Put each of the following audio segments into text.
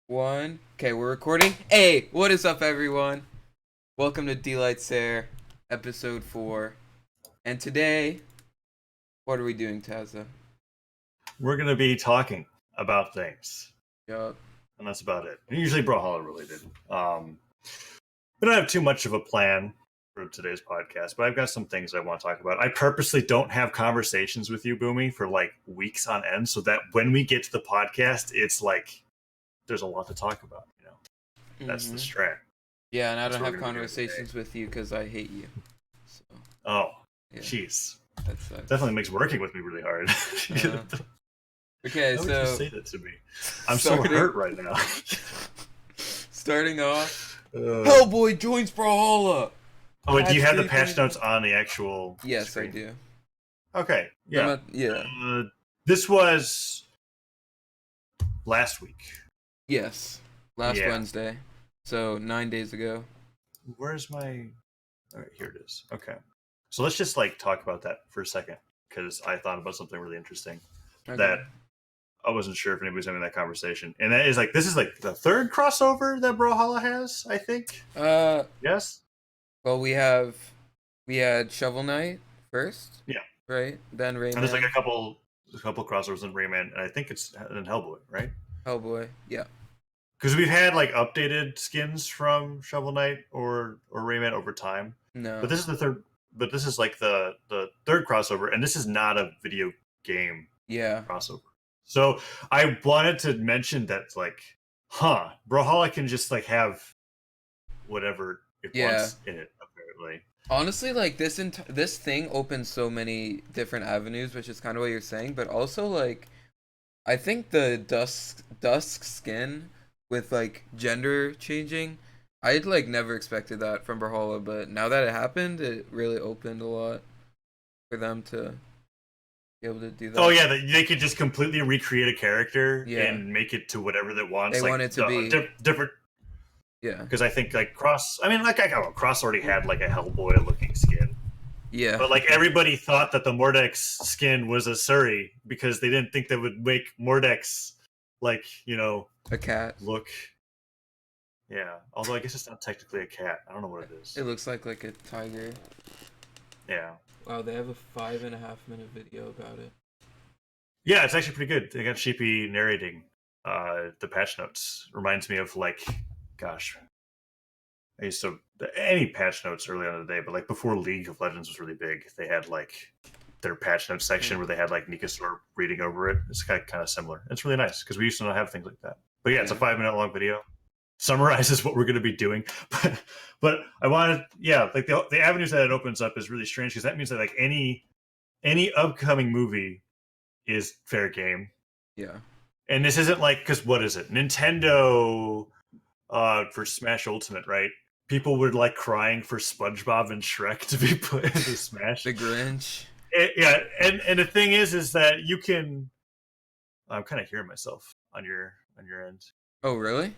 One. Okay, we're recording. Hey, what is up, everyone? Welcome to Dlight Sair, episode 4. And today, what are we doing, Taza? We're going to be talking about things, Yup. and that's about it. Usually Brawlhalla related. We don't have too much of a plan for today's podcast, but I've got some things I want to talk about. I purposely don't have conversations with you, Boomie, for like weeks on end, so that when we get to the podcast, it's like there's a lot to talk about. That's the strat. Yeah, and I That's don't what have we're gonna be doing conversations with you because I hate you. So, Oh, yeah, jeez. that sucks. Definitely makes working with me really hard. Okay, How would so you say that to me? I'm so hurt right now. starting off, Uh, Hellboy joins Brawlhalla! Oh, wait, do you have the Patch patch notes on the actual Yes, screen? I do. Okay, yeah. Yeah. This was last week. Yes. Last Yeah. Wednesday. So, 9 days ago. Where's my... All right, here it is. Okay. So let's just, like, talk about that for a second, because I thought about something really interesting Okay. that I wasn't sure if anybody was having that conversation. And that is, like, this is, like, the third crossover that Brawlhalla has, I think. Yes? Well, we had Shovel Knight first. Yeah. Right? Then Rayman. And there's, like, a couple crossovers in Rayman, and I think it's in Hellboy, right? Hellboy. Yeah. Because we've had like updated skins from Shovel Knight or Rayman over time, No. but this is the third. But this is like the third crossover, and this is not a video game Yeah. crossover. So I wanted to mention that, like, Brawlhalla can just like have whatever it wants in it. Apparently, Honestly, like this thing opens so many different avenues, which is kind of what you're saying, but also like I think the dusk skin with like gender changing, I'd like never expected that from Brawlhalla, but now that it happened, it really opened a lot for them to be able to do that. oh yeah, they could just completely recreate a character Yeah. and make it to whatever they want. They like, want it to be different. Yeah. Because I think like Cross, I mean, like I don't know, Cross already had like a Hellboy looking skin. Yeah. But like everybody thought that the Mordex skin was a Surrey because they didn't think they would make Mordex like, a cat. look. Yeah. Although I guess it's not technically a cat. I don't know what it is. It looks like a tiger. Yeah. Wow, they have a 5.5-minute video about it. Yeah, it's actually pretty good. They got Sheepy narrating the patch notes. Reminds me of like, gosh, I used to any patch notes early on in the day, but like before League of Legends was really big, they had like their patch notes section where they had like Nikasor reading over it. It's kind of similar. It's really nice because we used to not have things like that. But yeah, it's a 5-minute long video. Summarizes what we're going to be doing, but I wanted, like the avenues that it opens up is really strange because that means that like any upcoming movie is fair game. Yeah. And this isn't like, because what is it? Nintendo for Smash Ultimate, right? People were like crying for SpongeBob and Shrek to be put into Smash. The Grinch. And the thing is that you can. I'm kind of hearing myself on your end. Oh, really?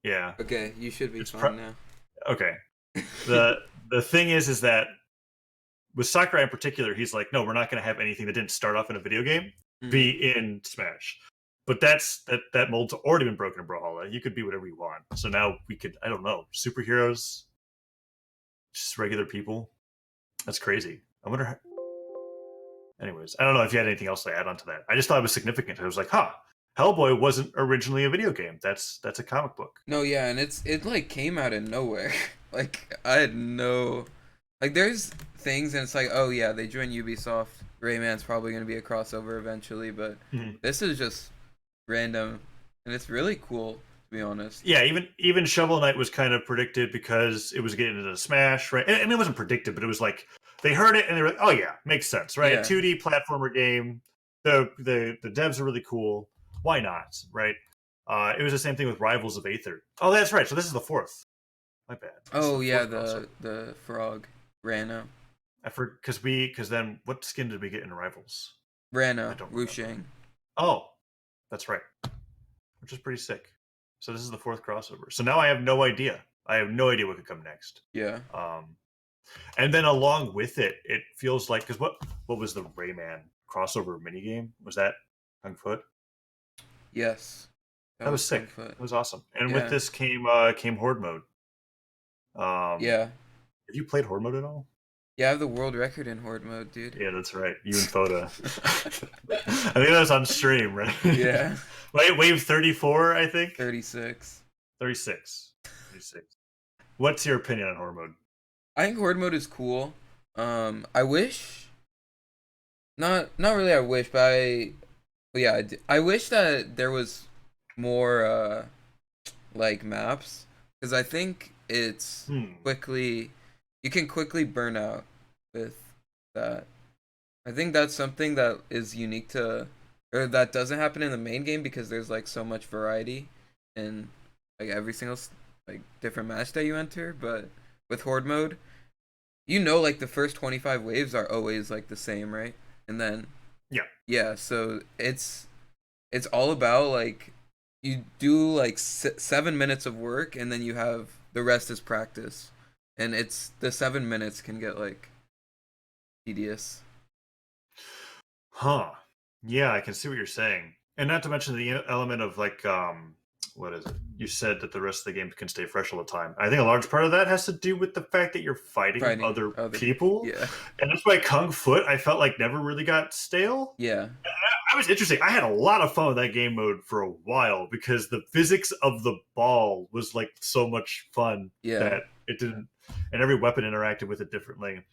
Yeah. Okay, you should be fine now. Okay. The thing is that with Sakurai in particular, he's like, no, we're not going to have anything that didn't start off in a video game be in Smash. But that mold's already been broken in Brawlhalla. You could be whatever you want. So now we could, I don't know, superheroes, just regular people. That's crazy. I wonder how... Anyways, I don't know if you had anything else to add on to that. I just thought it was significant. I was like, Hellboy wasn't originally a video game. That's a comic book. No, yeah, and it like came out of nowhere. Like I had no, like there's things and it's like, oh yeah, they joined Ubisoft. Rayman's probably gonna be a crossover eventually, but this is just random, and it's really cool to be honest. Yeah, even Shovel Knight was kind of predicted because it was getting into Smash, right? And it wasn't predicted, but it was like they heard it and they were like, oh yeah, makes sense, right? Yeah. A 2D platformer game. The devs are really cool. Why not, right? It was the same thing with Rivals of Aether. Oh, that's right. So this is the fourth. My bad. Oh yeah, the frog Rana. I forgot because then what skin did we get in Rivals? Rana Wushing. Oh, that's right. Which is pretty sick. So this is the fourth crossover. So now I have no idea. I have no idea what could come next. Yeah. And then along with it, it feels like because what was the Rayman crossover minigame? Was that Kung Fu? Yes. That That was was sick. Kung Fu. It was awesome. And with Yeah. this came Horde mode. Yeah. Have you played Horde mode at all? Yeah, I have the world record in Horde mode, dude. Yeah, that's right. You and Foda. I think that was on stream, right? Yeah. Wave 34, I think. 36. 36. 36. What's your opinion on Horde mode? I think Horde mode is cool. I wish. Not really. I wish, but yeah, I wish that there was more like maps, because I think it's quickly you can quickly burn out with that. I think that's something that is unique to, or that doesn't happen in the main game, because there's like so much variety in like every single like different match that you enter. But with Horde mode, like the first 25 waves are always like the same, right? And then yeah, so it's all about like you do like 7 minutes of work, and then you have the rest is practice, and it's the 7 minutes can get like tedious. Huh. Yeah, I can see what you're saying. And not to mention the element of like what is it? You said that the rest of the game can stay fresh all the time. I think a large part of that has to do with the fact that you're fighting other people. Yeah. And that's why Kung Foot I felt like never really got stale. Yeah. I was interesting. I had a lot of fun with that game mode for a while because the physics of the ball was like so much fun that it didn't, and every weapon interacted with it differently.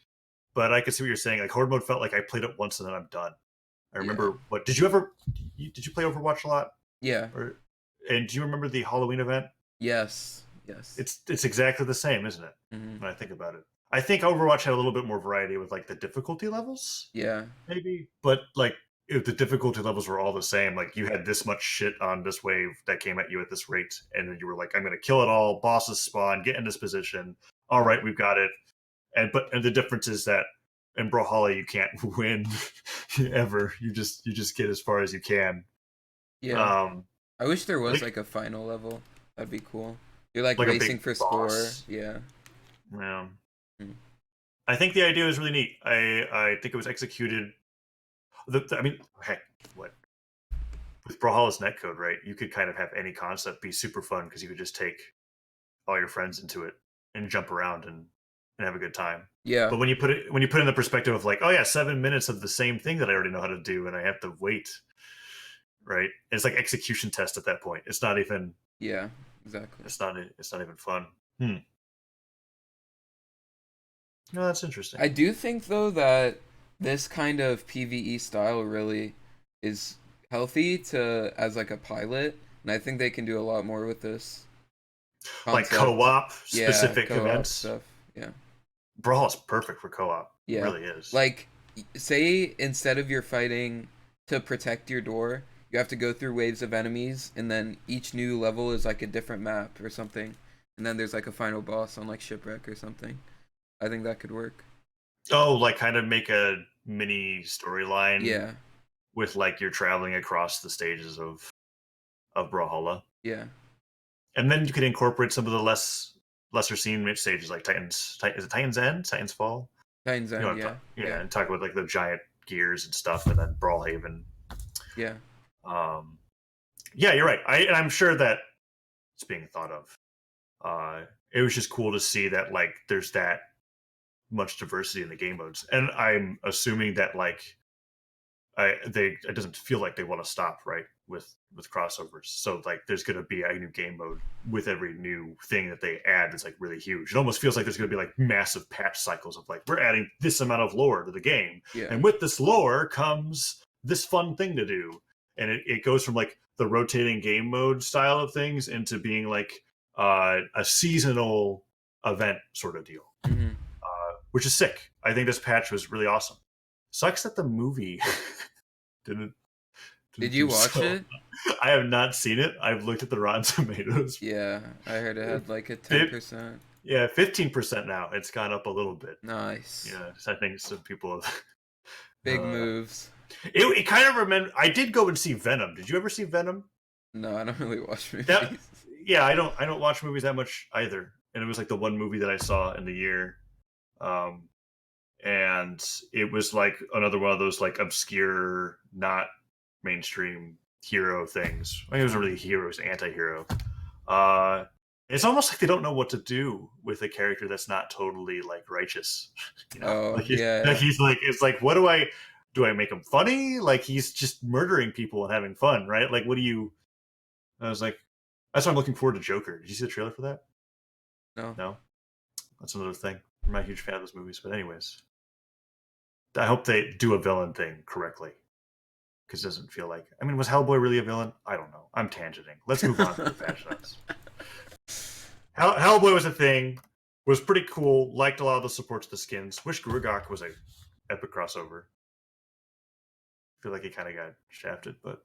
But I could see what you're saying. Like Horde mode felt like I played it once and then I'm done. I remember what did you play Overwatch a lot? Yeah. And do you remember the Halloween event? Yes. It's exactly the same, isn't it? Mm-hmm. When I think about it. I think Overwatch had a little bit more variety with like the difficulty levels. Yeah. Maybe. But like if the difficulty levels were all the same, like you had this much shit on this wave that came at you at this rate, and then you were like, I'm gonna kill it all, bosses spawn, get in this position. All right, we've got it. And the difference is that in Brawlhalla you can't win ever. You just get as far as you can. Yeah. I wish there was like a final level. That'd be cool. You're like racing for boss. Score. Yeah. Yeah. I think the idea was really neat. I think it was executed. I mean, heck, what with Brawlhalla's netcode, right? You could kind of have any concept be super fun because you could just take all your friends into it and jump around and have a good time. Yeah. But when you put it in the perspective of like, oh yeah, 7 minutes of the same thing that I already know how to do, and I have to wait, right? It's like execution test at that point. It's not even. Yeah, exactly. It's not even fun. No, that's interesting. I do think though that this kind of PvE style really is healthy as like a pilot, and I think they can do a lot more with this concept. Like co-op specific co-op events stuff. Yeah. Brawl is perfect for co-op. Yeah. It really is. Like, say instead of you're fighting to protect your door, you have to go through waves of enemies, and then each new level is like a different map or something, and then there's like a final boss on like Shipwreck or something. I think that could work. Oh, like kind of make a mini storyline. Yeah. With like you're traveling across the stages of Brawlhalla. Yeah. And then you could incorporate some of the lesser seen stages like Titans. Is it Titans End? Titans Fall? Titans End, yeah. And talk about like the giant gears and stuff, and then Brawlhaven. Yeah. Yeah, you're right. I'm sure that it's being thought of. It was just cool to see that like there's that much diversity in the game modes, and I'm assuming that like it doesn't feel like they want to stop, right, with crossovers. So like there's going to be a new game mode with every new thing that they add that's like really huge. It almost feels like there's going to be like massive patch cycles of like we're adding this amount of lore to the game, and with this lore comes this fun thing to do, and it goes from like the rotating game mode style of things into being like a seasonal event sort of deal, which is sick. I think this patch was really awesome. Sucks that the movie didn't Did you watch it? I have not seen it. I've looked at the Rotten Tomatoes. Yeah, I heard it had like a 10%. Yeah, 15% now. It's gone up a little bit. Nice. Yeah, I think some people have big moves. It kind of remember. I did go and see Venom. Did you ever see Venom? No, I don't really watch movies. Yeah, I don't watch movies that much either. And it was like the one movie that I saw in the year. And it was like another one of those like obscure, not mainstream hero things. I mean, he wasn't really a hero; he was an anti-hero. Uh, it's almost like they don't know what to do with a character that's not totally like righteous. You know, Oh like yeah, he's like, it's like, what do I make him funny? Like he's just murdering people and having fun, right? Like, what do you? I was like, that's why I'm looking forward to Joker. Did you see the trailer for that? no. No, that's another thing. I'm not a huge fan of those movies, but anyways, I hope they do a villain thing correctly because it doesn't feel like. I mean, was Hellboy really a villain? I don't know. I'm tangenting. Let's move on from the fashion notes. Hellboy was a thing. Was pretty cool. Liked a lot of the supports of the skins. Wish Grugok was a epic crossover. Feel like he kind of got shafted, but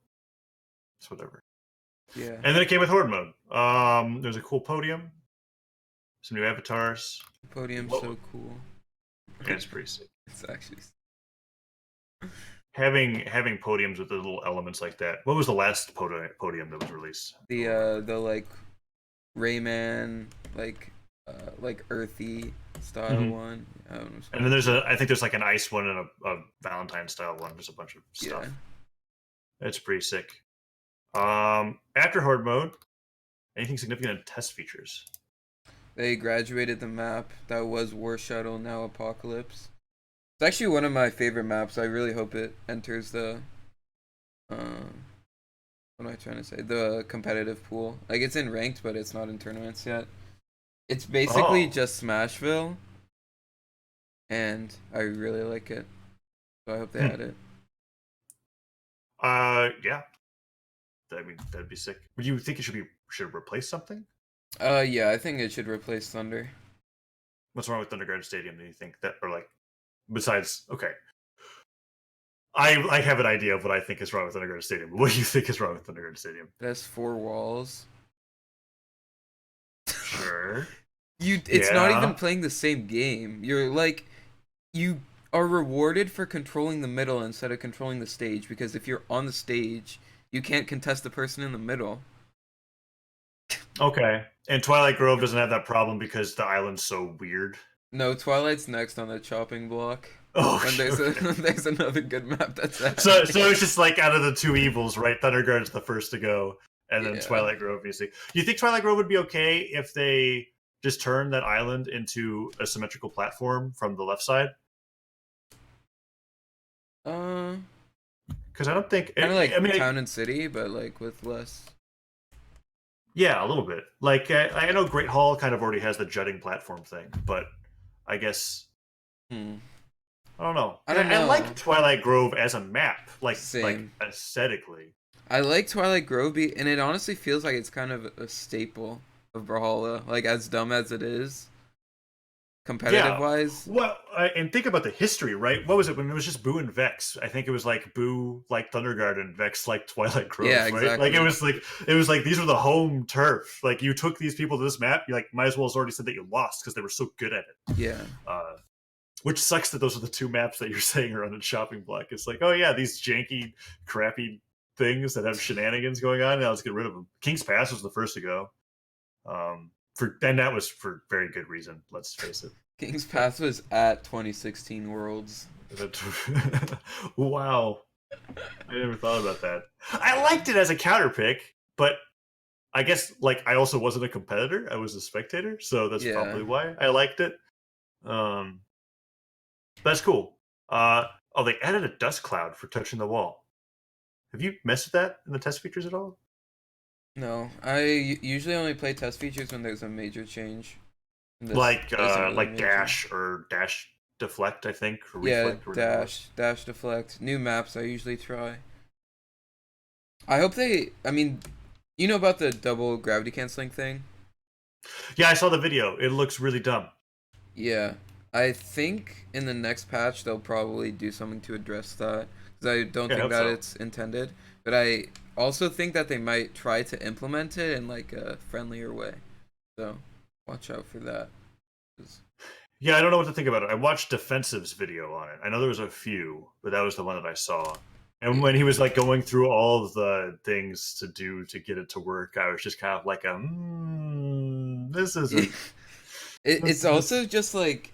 it's whatever. Yeah. And then it came with Horde mode. There's a cool podium, some new avatars. Podium's Whoa. so cool. Yeah, it's pretty sick. It's actually Having podiums with the little elements like that. What was the last podium that was released? the like Rayman like earthy style one. I don't know. And then I think there's like an ice one and a Valentine style one. There's a bunch of stuff. Yeah. It's pretty sick. After Horde mode, anything significant in test features? They graduated the map that was War Shuttle, now Apocalypse. It's actually one of my favorite maps. I really hope it enters the what am I trying to say? The competitive pool. Like it's in ranked, but it's not in tournaments yet. It's basically just Smashville, and I really like it. So I hope they add it. Yeah. I mean, that'd be sick. Would you think it should replace something? Yeah, I think it should replace Thunder. What's wrong with Thunderguard Stadium? Do you think that, or like, besides, okay, I have an idea of what I think is wrong with Thunderguard Stadium. What do you think is wrong with Thunderguard Stadium? It has 4 walls. Sure. It's not even playing the same game. You're like, you are rewarded for controlling the middle instead of controlling the stage, because if you're on the stage, you can't contest the person in the middle. Okay. And Twilight Grove doesn't have that problem because the island's so weird. No, Twilight's next on the chopping block. Oh, and there's another good map that's that. So it's just like out of the two evils, right? Thunderguard's the first to go, and then Twilight Grove, obviously. Do you think Twilight Grove would be okay if they just turned that island into a symmetrical platform from the left side? Because I don't think kind of like Town and City, but like with less. Yeah, a little bit. Like I know Great Hall kind of already has the jutting platform thing, but I guess I don't know. I like Twilight Grove as a map, like aesthetically. I like Twilight Grove, and it honestly feels like it's kind of a staple of Brawlhalla, like as dumb as it is. Competitive wise, well, and think about the history, right? What was it when it was just Boo and Vex? I think it was like Boo like Thunderguard and Vex like Twilight Grove, yeah, right? exactly. Like it was like these were the home turf. Like you took these people to this map, you like might as well have already said that you lost because they were so good at it. Yeah. Which sucks that those are the two maps that you're saying are on the chopping block. It's like, oh yeah, these janky, crappy things that have shenanigans going on. Now let's get rid of them. King's Pass was the first to go. And that was for very good reason. Let's face it. King's Pass was at 2016 Worlds. Wow, I never thought about that. I liked it as a counter pick, but I guess like I also wasn't a competitor. I was a spectator, so that's probably why I liked it. That's cool. They added a dust cloud for touching the wall. Have you messed with that in the test features at all? No, I usually only play test features when there's a major change. Like dash or dash deflect, I think. Or reflect, dash deflect. New maps I usually try. I hope they. I mean, you know about the double gravity canceling thing? Yeah, I saw the video. It looks really dumb. Yeah, I think in the next patch they'll probably do something to address that, because I don't think that it's intended. But I also think that they might try to implement it in like a friendlier way. So watch out for that. Yeah, I don't know what to think about it. I watched Defensive's video on it. I know there was a few, but that was the one that I saw. And when he was like going through all of the things to do to get it to work, I was just kind of like, this isn't. It's also just like,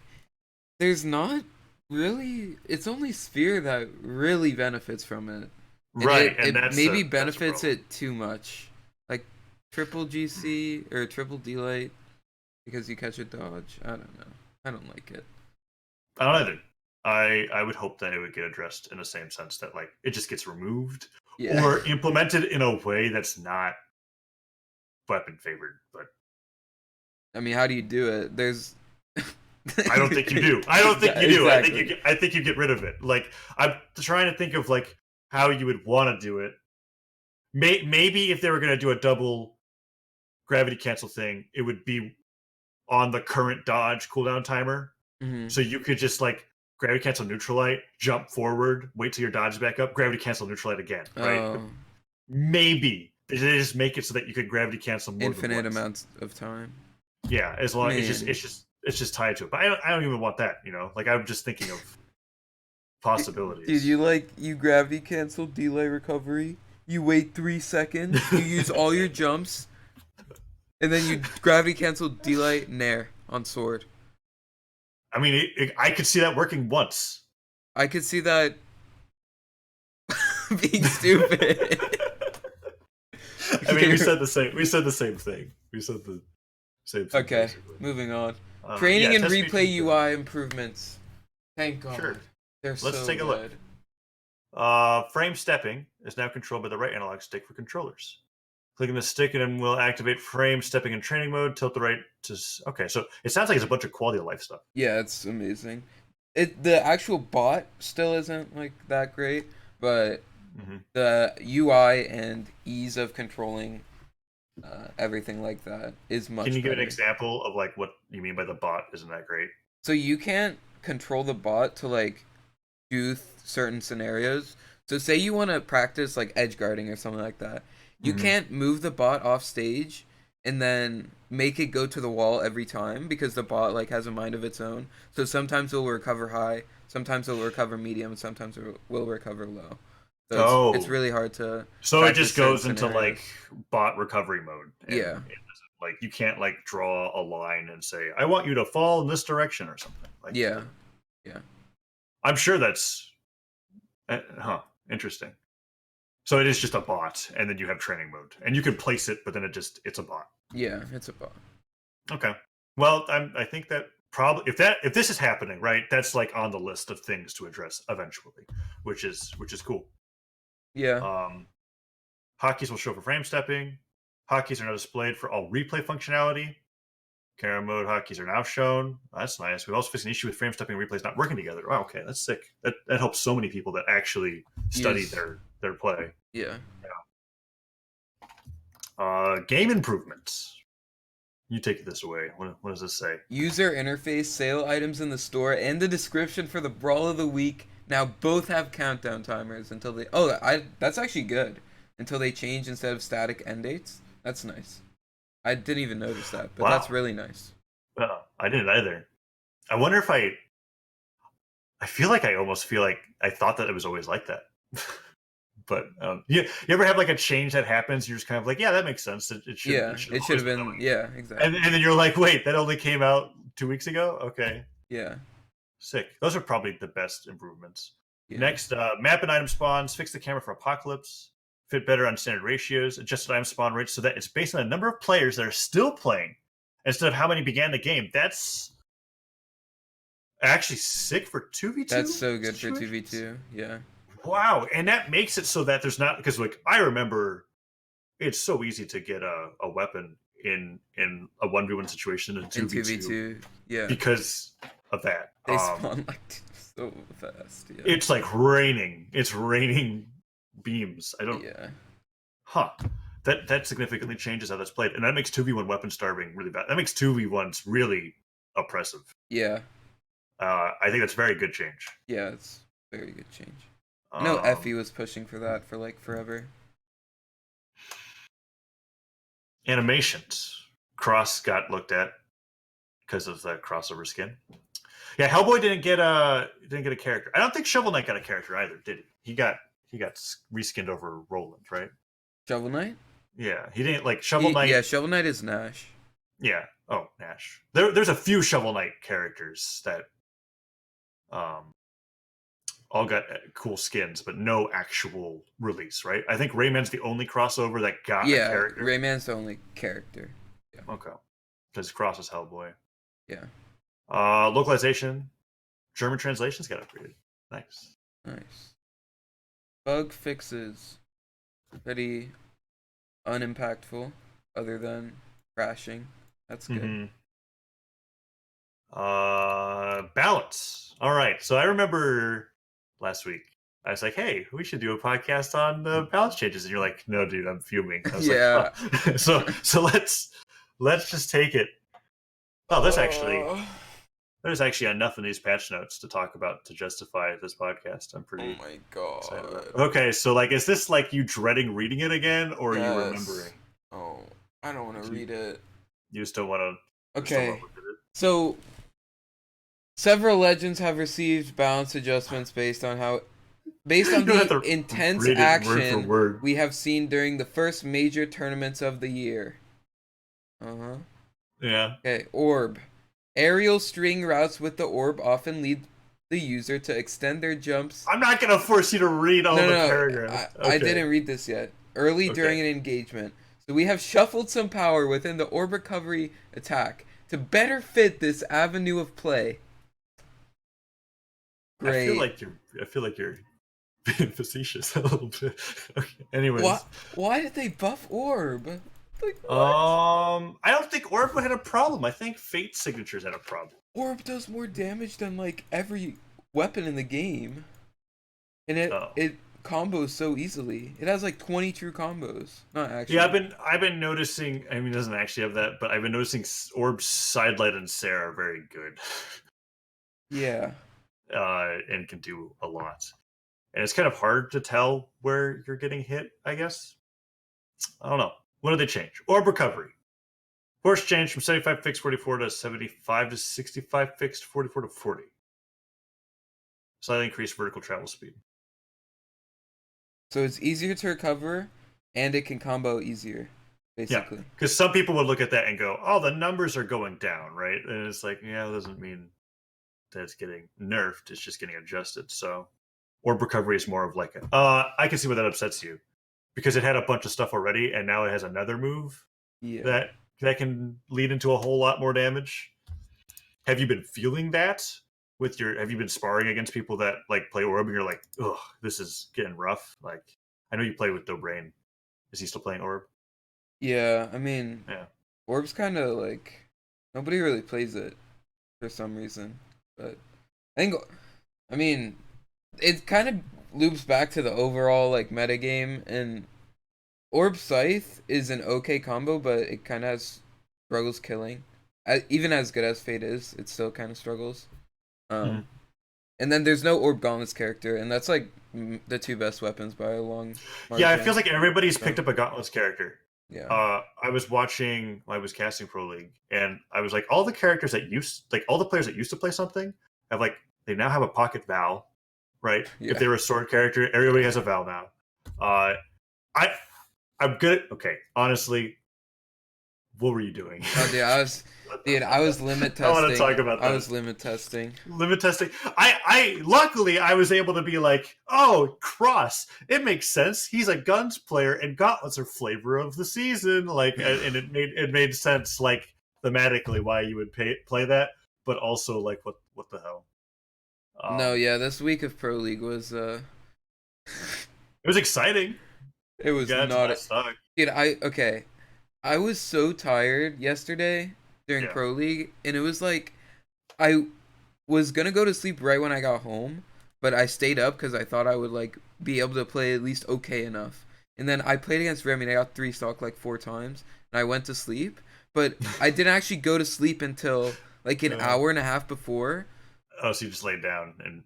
there's not really. It's only Sphere that really benefits from it. And Right, and it maybe that's a benefits problem. it too much. Like triple GC or triple Dlight because you catch a dodge. I don't know. I don't like it. I don't either. I would hope that it would get addressed in the same sense that like it just gets removed Yeah. or implemented in a way that's not weapon favored. But I mean, how do you do it? There's I don't think you do. I don't think you do. Exactly. I think you get rid of it. Like I'm trying to think of like how you would want to do it. Maybe if they were going to do a double gravity cancel thing, it would be on the current dodge cooldown timer. Hmm. So you could just like gravity cancel neutralite, jump forward, wait till your dodge is back up, gravity cancel neutralite again, right? Oh, Maybe they just make it so that you could gravity cancel more than infinite once. amounts of time. Yeah, as long Man, it's just tied to it. But I don't even want that. You know, like I'm just thinking of dude, possibilities. you gravity cancel delay recovery. You wait 3 seconds. You use all your jumps, and then you gravity cancel delay nair on sword. I mean, I could see that working once. I could see that being stupid. I mean, we said the same. We said the same thing. We said the same thing Okay, basically. moving on. Yeah, Training and test replay features. UI improvements. Thank God. Sure. They're Let's so take a look. good. Frame stepping is now controlled by the right analog stick for controllers. Clicking the stick and will activate frame stepping in training mode. Tilt the right to. Okay, so it sounds like it's a bunch of quality of life stuff. Yeah, it's amazing. The actual bot still isn't like that great, but Mm-hmm. the UI and ease of controlling everything like that is much Can you give an better. example of like what you mean by the bot isn't that great? So you can't control the bot to like do certain scenarios. So say you want to practice like edge guarding or something like that. You Mm-hmm. can't move the bot off stage and then make it go to the wall every time because the bot like has a mind of its own. So sometimes it will recover high, sometimes it will recover medium, and sometimes it will recover low. So it's Oh, really hard to so it practice just certain goes into like scenarios. bot recovery mode, and Yeah, it doesn't like you can't like draw a line and say I want you to fall in this direction or something. Like yeah, yeah, I'm sure that's interesting. So it is just a bot, and then you have training mode, and you can place it, but then it's a bot. yeah. It's a bot. Okay. Well, I think that probably if this is happening, right, that's like on the list of things to address eventually, which is cool. Yeah, Um, hotkeys will show for frame stepping. Hotkeys are now displayed for all replay functionality. Camera mode hotkeys are now shown. That's nice. We've also fixed an issue with frame stepping and replays not working together. Oh, okay, that's sick. That helps so many people that actually study use their play. yeah. Game improvements. You take this away. What does this say? User interface, sale items in the store, and the description for the Brawl of the Week now both have countdown timers until they. Oh, that's actually good. Until they change instead of static end dates. That's nice. I didn't even notice that, but that's Wow. really nice. I didn't either. I wonder if I feel like I almost feel like I thought that it was always like that. But you ever have like a change that happens? You're just kind of like, yeah, that makes sense. It should Yeah, have it should always have been that been. way. Yeah, exactly. And then you're like, wait, that only came out 2 weeks ago. Okay, Yeah, sick. Those are probably the best improvements. yeah. Next, map and item spawns. Fix the camera for apocalypse. Fit better on standard ratios. Adjusted item spawn rates so that it's based on the number of players that are still playing instead of how many began the game. That's actually sick for 2v2 That's so good for situations. 2v2. Yeah. Wow, and that makes it so that there's not because like I remember it's so easy to get a weapon in a 1v1 situation in In 2v2 2v2. Yeah. because of that. They spawn like so fast. Yeah. It's like raining. It's raining beams. I don't. Yeah. Huh. That significantly changes how that's played, and that makes 2v1 weapon starving really bad. That makes 2v1s really oppressive. Yeah. I think that's a very good change. Yeah, it's a very good change. I know Um, Effie was pushing for that for like forever. Animations. Cross got looked at because of the crossover skin. Yeah, Hellboy didn't get a character. I don't think Shovel Knight got a character either, did he? He got reskinned over Roland, right? Shovel Knight? Yeah, he didn't like Shovel Knight. Yeah, Shovel Knight is Nash. Yeah. Oh, Nash. There's a few Shovel Knight characters that all got cool skins, but no actual release, right? I think Rayman's the only crossover that got a Yeah, character. Rayman's the only character. Yeah. Okay, because Cross is Hellboy. Yeah. Localization, German translations got upgraded. Nice. Nice. Bug fixes. Pretty unimpactful, other than crashing. That's good. Mm-hmm. Balance. All right. So I remember last week I was like, "Hey, we should do a podcast on the balance changes," and you're like, "No, dude, I'm fuming." I was like, Yeah. oh. so let's just take it. Oh, there's actually enough in these patch notes to talk about to justify this podcast. I'm Oh pretty my excited about it. god. Okay, so like, is this like you dreading reading it again, or are you remembering? Oh, I don't want to read it. You still want to? Okay. So, several legends have received balance adjustments based on the intense action word for word. we have seen during the first major tournaments of the year. Uh-huh. Yeah. Okay, orb. Aerial string routes with the orb often lead the user to extend their jumps. I'm not gonna force you to read all the paragraphs. I didn't read this yet. Early during an engagement. So we have shuffled some power within the orb recovery attack to better fit this avenue of play. Great. I feel like you're being facetious a little bit. Okay. Anyways. Why did they buff orb? Like, I don't think orb had a problem. I think fate signatures had a problem. Orb does more damage than like every weapon in the game, and it combos so easily. It has like 20 true combos. Not actually. Yeah, I've been noticing. I mean, it doesn't actually have that, but I've been noticing Orb's Sidelight and Sair are very good. Yeah. And can do a lot. And it's kind of hard to tell where you're getting hit, I guess. I don't know. What did they change? Orb recovery. Force change from 75 fixed 44 to 75 to 65 fixed 44 to 40. Slightly increased vertical travel speed. So it's easier to recover, and it can combo easier, basically. Yeah, because some people would look at that and go, "Oh, the numbers are going down, right?" And it's like, yeah, it doesn't mean that it's getting nerfed. It's just getting adjusted. So, orb recovery is more of like, I can see why that upsets you, because it had a bunch of stuff already, and now it has another move that can lead into a whole lot more damage. Have you been feeling that with your? Have you been sparring against people that like play orb, and you're like, "Ugh, this is getting rough." Like, I know you play with Dobrain. Is he still playing orb? Yeah, I mean, yeah. Orb's kind of like nobody really plays it for some reason, but I mean, it kind of loops back to the overall like meta game, and Orb Scythe is an okay combo, but it kind of has struggles killing. Even as good as Fate is, it still kind of struggles. And then there's no Orb Gauntlets character, and that's like the two best weapons by a long margin. Yeah, it feels like everybody's picked up a Gauntlets character. Yeah. I was casting Pro League, and I was like, all the characters that all the players that used to play something have like, they now have a pocket Val, right? Yeah. If they were a sword character, everybody has a Val now. I'm good. Okay, honestly, what were you doing? Oh, dude, I was limit testing. I want to talk about that. I was limit testing. Limit testing. Luckily I was able to be like, oh, Cross. It makes sense. He's a guns player, and gauntlets are flavor of the season. Like, and it made sense, like thematically, why you would play that, but also like, what the hell? No, yeah, this week of Pro League was it was exciting. It was not. Dude, I was so tired yesterday during Pro League, and it was like I was gonna go to sleep right when I got home, but I stayed up because I thought I would like be able to play at least okay enough. And then I played against Remy, and I got 3-stock like 4 times, and I went to sleep. But I didn't actually go to sleep until like an hour and a half before. Oh, so you just laid down and.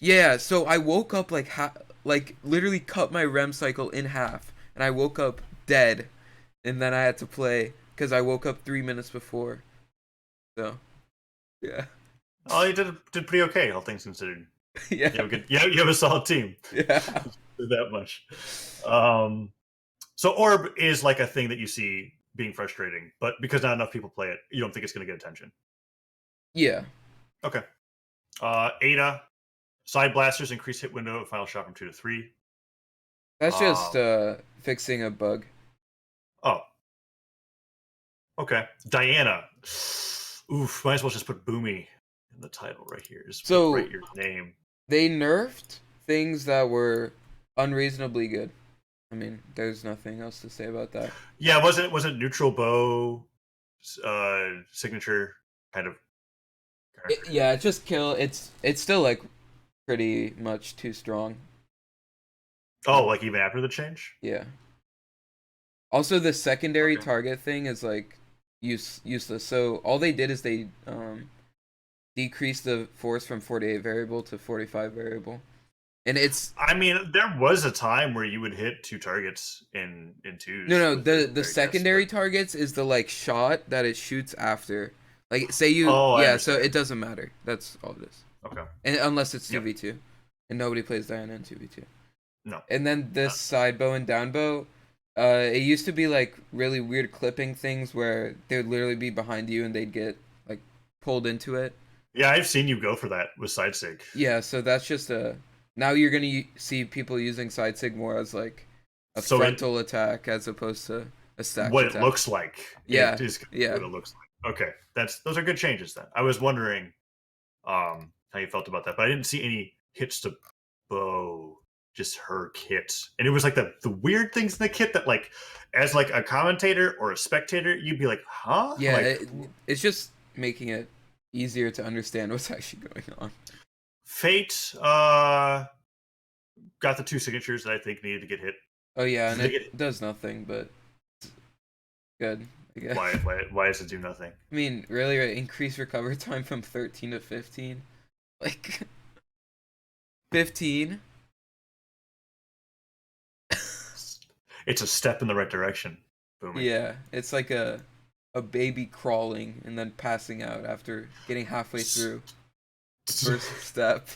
Yeah, so I woke up like literally cut my REM cycle in half, and I woke up dead, and then I had to play because I woke up 3 minutes before. So, yeah. Oh, you did pretty okay, all things considered. Yeah. You have a solid team. Yeah. That much. So Orb is like a thing that you see being frustrating, but because not enough people play it, you don't think it's going to get attention. Yeah. Okay. Ada. Side blasters increase hit window of final shot from 2 to 3. That's just Um, fixing a bug. oh, okay. Diana. Oof, might as well just put Boomie in the title right here. Just put So right your name. they nerfed things that were unreasonably good. I mean, there's nothing else to say about that. Yeah, wasn't neutral bow signature kind of Yeah, it just kill. It's still like pretty much too strong. Oh, like even after the change? Yeah. Also, the secondary Okay. target thing is like useless. So all they did is they decreased the force from 48 variable to 45 variable, and it's I mean, there was a time where you would hit 2 targets in no twos no with the secondary tests, but secondary targets is the like shot that it shoots after. Like say you oh, I yeah, so understand. it doesn't matter. That's all it is, Okay. and unless it's two Yep. v two, and nobody plays Diana in 2v2. No. And then this side bow and down bow, it used to be like really weird clipping things where they would literally be behind you and they'd get like pulled into it. Yeah, I've seen you go for that with side sig. Yeah, so that's just a now you're gonna see people using side sig more as like a So frontal attack as opposed to a stacked what it attack. looks like, it Yeah, is yeah. what it looks like. Okay, those are good changes then. I was wondering how you felt about that, but I didn't see any hits to bow, just her kit. And it was like the weird things in the kit that like as like a commentator or a spectator, you'd be like, huh? Yeah, Like it's just making it easier to understand what's actually going on. Fate got the 2 signatures that I think needed to get hit. Oh yeah, Did and they it get does nothing, but good, I guess. why does it do nothing? I mean, really, right? Increase recovery time from 13 to 15? Like, 15? It's a step in the right direction. Boomie. Yeah, it's like a baby crawling and then passing out after getting halfway through the first step.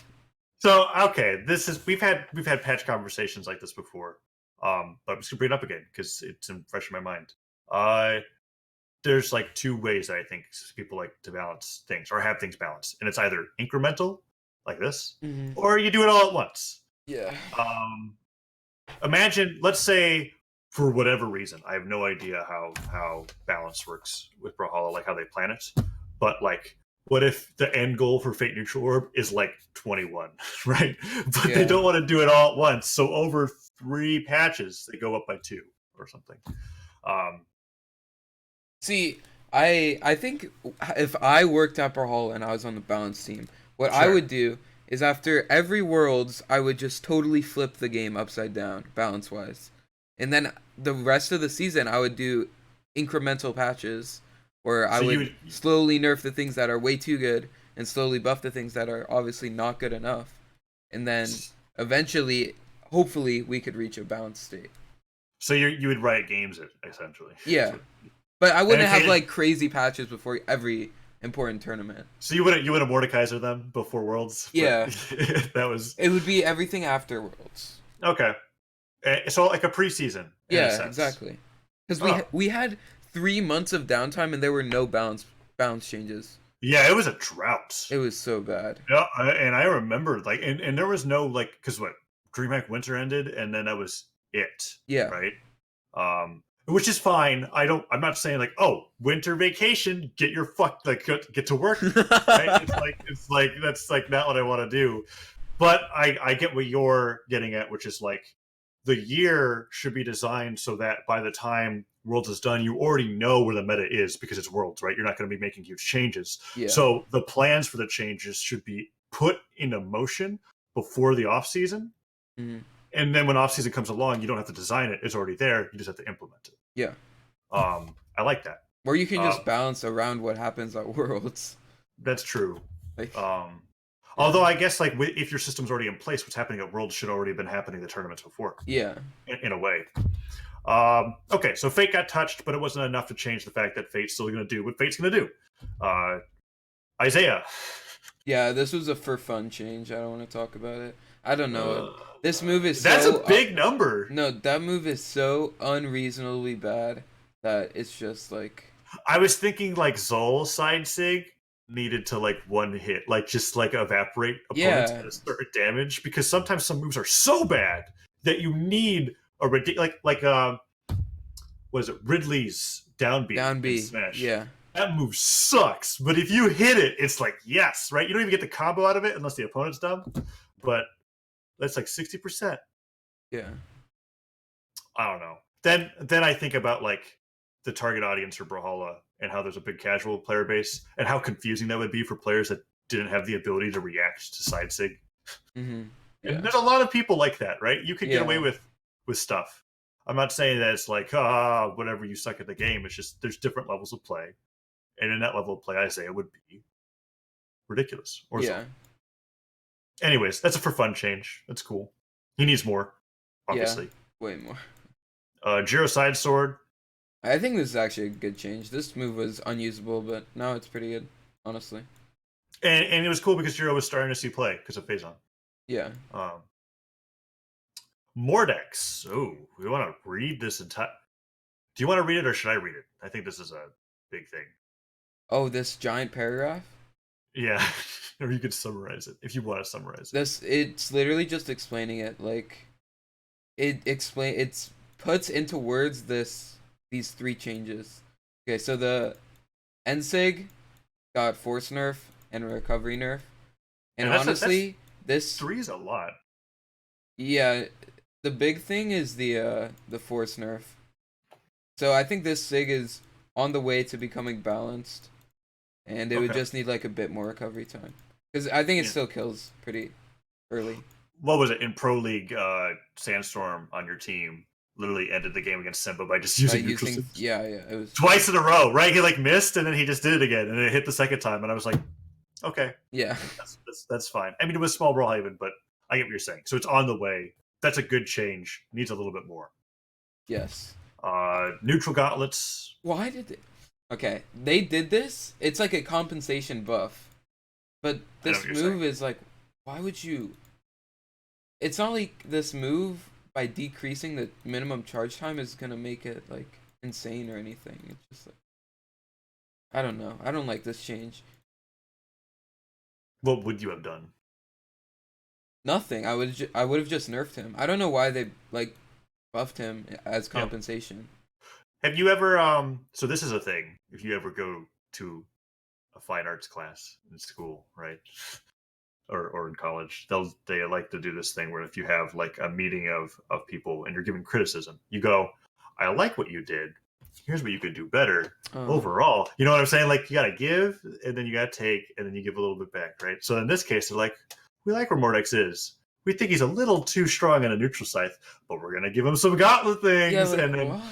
So okay, this is we've had patch conversations like this before, but I'm just gonna bring it up again because it's fresh in my mind. Uh, there's like 2 ways that I think people like to balance things or have things balanced, and it's either incremental, like this, Mm-hmm. or you do it all at once. Yeah. Um, imagine, let's say, for whatever reason, I have no idea how balance works with Brawlhalla, like how they plan it, but like what if the end goal for Fate Neutral Orb is like 21, right? But they Yeah. don't want to do it all at once. So over 3 patches, they go up by 2 or something. Um, See, I think if I worked at Brawlhalla and I was on the balance team, what I sure. would do is after every Worlds, I would just totally flip the game upside down, balance wise. And then the rest of the season, I would do incremental patches where I So you would would, slowly nerf the things that are way too good and slowly buff the things that are obviously not good enough. And then eventually, hopefully, we could reach a balanced state. so you would write games essentially. Yeah. But I And wouldn't have Fate, like crazy patches before every important tournament. so you would have Mordekaiser them before Worlds, but Yeah, that was it would be everything after Worlds. okay. So like a preseason in a Yeah, sense. exactly. Because Oh, we had 3 months of downtime and there were no balance changes. yeah, it was a drought. It was so bad. Yeah, and I remember like, and there was no like, because what DreamHack Winter ended, and then that was it, Yeah. right? Which is fine. I'm not saying like, oh, winter vacation, get your like get to work, right? It's like that's like not what I want to do. But I get what you're getting at, which is like the year should be designed so that by the time Worlds is done, you already know where the meta is because it's Worlds, right? You're not going to be making huge changes. Yeah. So the plans for the changes should be put into motion before the off season. Hmm. And then when off season comes along, you don't have to design it; it's already there. You just have to implement it. Yeah. I like that. Or you can Uh, just balance around what happens at Worlds. that's true. Like, yeah. Although I guess like if your system's already in place, what's happening at Worlds should already have been happening the tournaments before. Yeah. In a way. Okay, so Fate got touched, but it wasn't enough to change the fact that Fate's still going to do what Fate's going to do. Isaiah. Yeah, this was a for fun change. I don't want to talk about it. I don't know. This move is That's so a big number. no, that move is so unreasonably bad that it's just like I was thinking like Zol side sig, needed to like one hit, like just like evaporate opponents Yeah, at a certain damage, because sometimes some moves are so bad that you need a ridiculous what is it, Ridley's down B down in B. Smash. Yeah, That move sucks, but if you hit it, it's like yes, right? You don't even get the combo out of it unless the opponent's dumb, but that's like 60%. yeah, I don't know. Then I think about like the target audience for Brawlhalla and how there's a big casual player base and how confusing that would be for players that didn't have the ability to react to side sig. And yeah, there's a lot of people like that, right? You could get away yeah, with stuff. I'm not saying that it's like whatever, you suck at the game. It's just there's different levels of play, and in that level of play, I say it would be ridiculous or so. yeah, Anyways, that's a for fun change. That's cool. He needs more, yeah. obviously. Way more. Jiro side sword. I think this is actually a good change. This move was unusable, but now it's pretty good, honestly. And it was cool because Jiro was starting to see play because of Phazon. Yeah. Mordex. Oh, we want to read this entire. Do you want to read it or should I read it? I think this is a big thing. Oh, this giant paragraph? Yeah, or you could summarize it if you want to summarize it. It's literally just explaining it. Like, it's puts into words these three changes. Okay, so the Ensig got force nerf and recovery nerf. And honestly, this 3 is a lot. yeah, the big thing is the force nerf. So I think this Sig is on the way to becoming balanced, and it would just need like a bit more recovery time. Because I think it still kills pretty early. What was it in Pro League? Sandstorm on your team literally ended the game against Simba by just using neutral Sims. Yeah, it was Twice in a row, right? He like missed and then he just did it again, and it hit the second time, and I was like, okay, yeah, that's fine. I mean, it was small Brawlhalla, but I get what you're saying. So it's on the way. That's a good change. Needs a little bit more. yes. Neutral gauntlets. Why did they? Okay, they did this. It's like a compensation buff, but this move is like, why would you? It's not like this move by decreasing the minimum charge time is gonna make it like insane or anything. It's just like, I don't know. I don't like this change. What would you have done? Nothing. I would have just nerfed him. I don't know why they like buffed him as compensation. Have you ever so this is a thing. If you ever go to a fine arts class in school, right? Or in college, they like to do this thing where if you have like a meeting of people and you're giving criticism, you go, I like what you did. Here's what you could do better overall. You know what I'm saying? Like you gotta give and then you gotta take and then you give a little bit back, right? So in this case, they're like, we like where Mordex is. We think he's a little too strong on a neutral scythe, but we're gonna give him some gauntlet things. Yeah, like, and then why?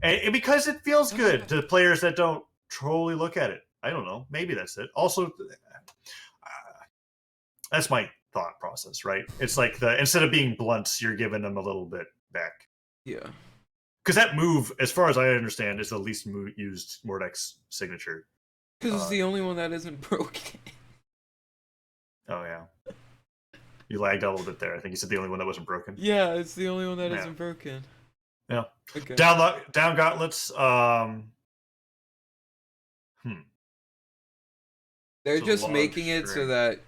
And because it feels good to players that don't totally look at it. I don't know. Maybe that's it. Also, that's my thought process, right? It's like instead of being blunt, you're giving them a little bit back. Yeah. Because that move, as far as I understand, is the least used Mordex signature. Because it's the only one that isn't broken. Oh, yeah. You lagged out a little bit there. I think you said the only one that wasn't broken. Yeah, it's the only one that isn't broken. Yeah. Okay. Down gauntlets. They're just making it so that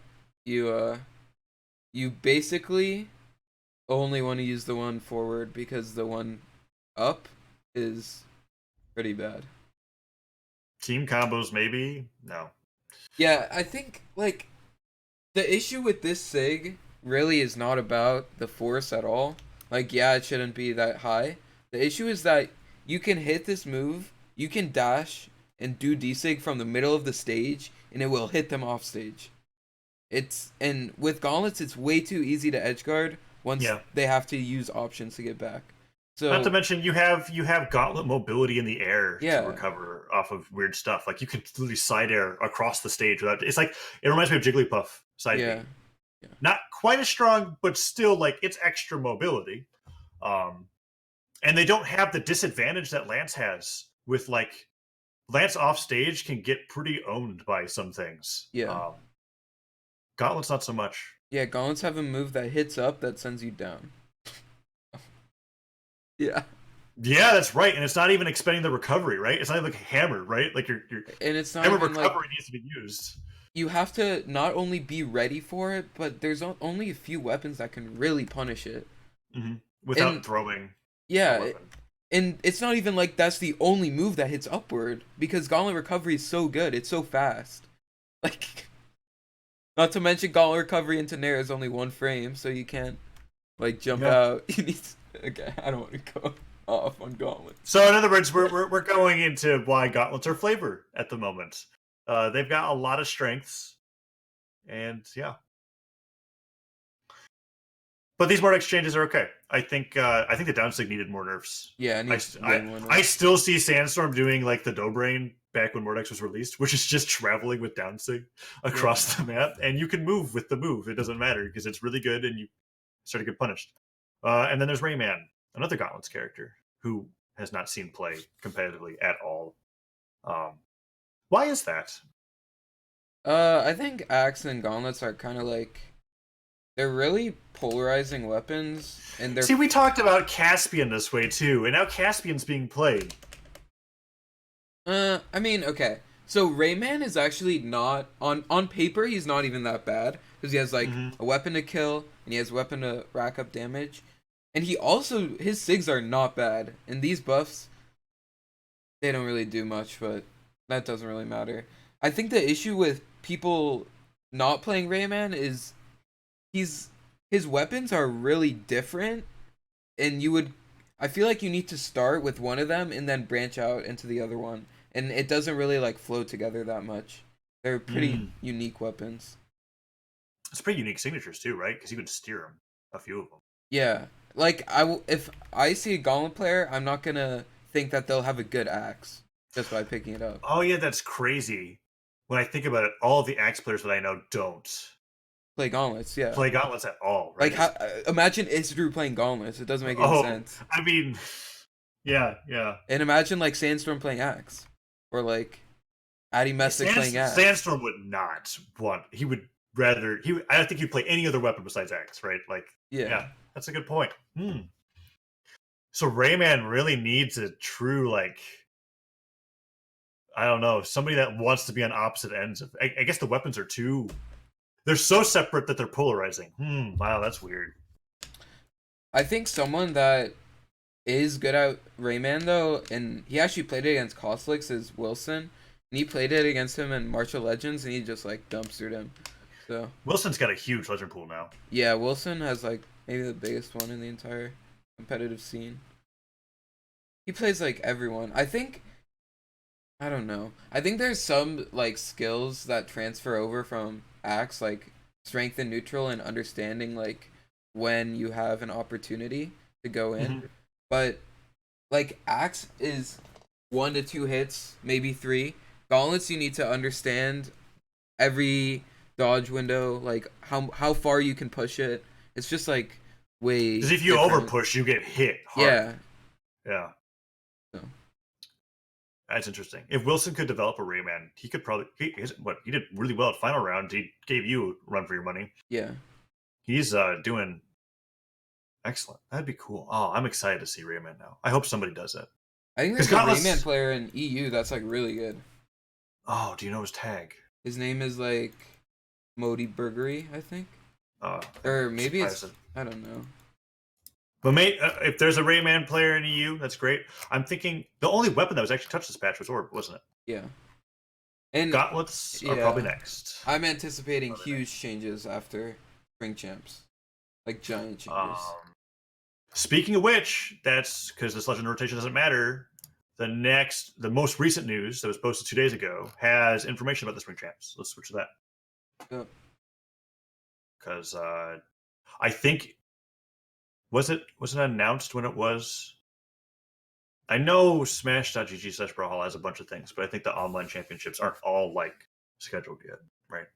you basically only want to use the one forward because the one up is pretty bad. Team combos, maybe? No. Yeah, I think like the issue with this Sig really is not about the force at all. Like, yeah, it shouldn't be that high. The issue is that you can hit this move, you can dash and do D-Sig from the middle of the stage, and it will hit them off stage. And with gauntlets, it's way too easy to edgeguard once they have to use options to get back. So not to mention you have gauntlet mobility in the air to recover off of weird stuff. Like you can literally side air across the stage without. It's like it reminds me of Jigglypuff side B. Yeah. Not quite as strong, but still like it's extra mobility. And they don't have the disadvantage that Lance has with like Lance off stage can get pretty owned by some things. Yeah. Gauntlets not so much. Yeah, gauntlets have a move that hits up that sends you down. Yeah. Yeah, that's right. And it's not even expending the recovery, right? It's not even like a hammer, right? Like your And it's not hammer even like recovery needs to be used. you have to not only be ready for it, but there's only a few weapons that can really punish it. Hmm. Without And throwing a yeah, weapon. and it's not even like that's the only move that hits upward because Gauntlet Recovery is so good. It's so fast. Like, not to mention Gauntlet Recovery into Nair is only 1 frame, so you can't like jump Yeah. out. You need to, okay, I don't want to go off on Gauntlet. So in other words, we're going into why gauntlets are flavor at the moment. They've got a lot of strengths, and yeah. But these Mordex changes are okay. I think the downsig needed more nerfs. Yeah, it I, needs way I more I nerfs. still see Sandstorm doing like the Dobrain back when Mordex was released, which is just traveling with downsig Yeah. across the map, and you can move with the move. It doesn't matter because it's really good, and you start to get punished. And then there's Rayman, another Gauntlets character who has not seen play competitively at all. Um, why is that? I think Axe and Gauntlets are kind of like they're really polarizing weapons, and they're See, we talked about Caspian this way too, and now Caspian's being played. I mean, okay. So Rayman is actually not on paper. He's not even that bad because he has like Mm-hmm. a weapon to kill and he has a weapon to rack up damage, and he also his sigs are not bad. And these buffs they don't really do much, but that doesn't really matter. I think the issue with people not playing Rayman is he's his weapons are really different, and you would I feel like you need to start with one of them and then branch out into the other one. And it doesn't really like flow together that much. They're pretty Mm. unique weapons. It's pretty unique signatures too, right? Because you can steer them, a few of them. Yeah. Like if I see a Gauntlet player, I'm not going to think that they'll have a good axe just by picking it up. Oh yeah, that's crazy. When I think about it, all of the axe players that I know don't Play Gauntlets, yeah. play gauntlets at all, Like right? how imagine Isdru playing Gauntlets. It doesn't make any Oh, sense. I mean, yeah, yeah. And imagine like Sandstorm playing axe or like Addy Messick playing axe. Sandstorm would not want. He would rather. I don't think he'd play any other weapon besides axe, right? Like, Yeah. yeah, that's a good point. So Rayman really needs a true like. I don't know, somebody that wants to be on opposite ends of. I guess the weapons are too. They're so separate that they're polarizing. Wow, that's weird. I think someone that is good at Rayman though, and he actually played it against Costlix is Wilson. And he played it against him in March of Legends and he just like dumpstered him. So Wilson's got a huge legend pool now. yeah, Wilson has like maybe the biggest one in the entire competitive scene. He plays like everyone. I don't know. I think there's some like skills that transfer over from Axe, like strength and neutral and understanding like when you have an opportunity to go in. Mm-hmm. But like Axe is 1 to 2 hits, maybe 3. Gauntlets you need to understand every dodge window, like how far you can push it. It's just like way Because if you different. overpush, you get hit hard. Yeah. Yeah, So, that's interesting. If Wilson could develop a Rayman, he could probably. He did really well at final round. He gave you a run for your money. yeah. He's doing excellent. That'd be cool. Oh, I'm excited to see Rayman now. I hope somebody does it. I think Because there's a Rayman Gauntless. player in EU that's like really good. Oh, do you know his tag? His name is like Modi Burgery, I think. Uh, Or maybe it's surprised. I don't know. But mate, if there's a Rayman player in EU, that's great. I'm thinking the only weapon that was actually touched this patch was Orb, wasn't it? Yeah. And Gauntlets are probably next. I'm anticipating huge changes after Spring Champs. Like giant changes. Speaking of which, that's because this legend rotation doesn't matter. The most recent news that was posted 2 days ago has information about the Spring Champs. Let's switch to that. Yep. Because I think was it announced when it was? I know Smash.gg/Brawlhalla has a bunch of things, but I think the online championships aren't all like scheduled yet, right?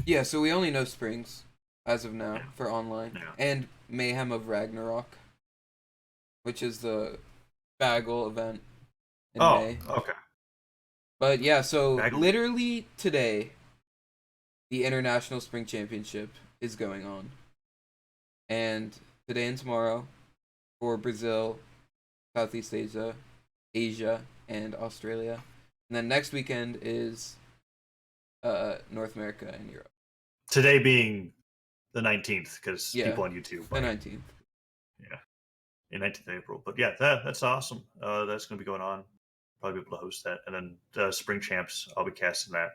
Yeah, so we only know Springs as of now Yeah. for online. Yeah. And Mayhem of Ragnarok, which is the Bagel event in May. Okay. But yeah, so Bagel. literally today, the International Spring Championship is going on. And today and tomorrow for Brazil, Southeast Asia, and Australia. And then next weekend is North America and Europe. Today being the 19th, because Yeah, people on YouTube. the 19th. Yeah, in 19th April. But yeah, that's awesome. That's going to be going on. Probably be able to host that. And then Spring Champs, I'll be casting that.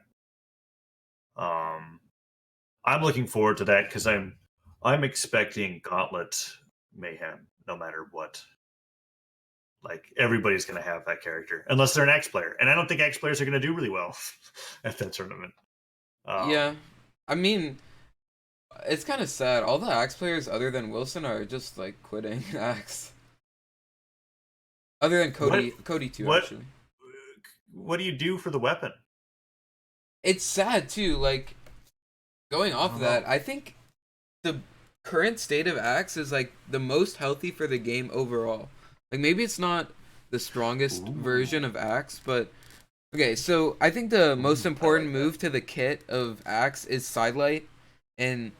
I'm looking forward to that because I'm expecting Gauntlet mayhem no matter what. Like everybody's going to have that character unless they're an X player, and I don't think X players are going to do really well at that tournament. Yeah, I mean, it's kind of sad. All the Axe players other than Wilson are just like quitting Axe. Other than Cody too, actually. What do you do for the weapon? It's sad too. Like going off of that, I think the current state of Axe is like the most healthy for the game overall. Like maybe it's not the strongest version of Axe, but okay. So I think the most important move to the kit of Axe is Sidelight, and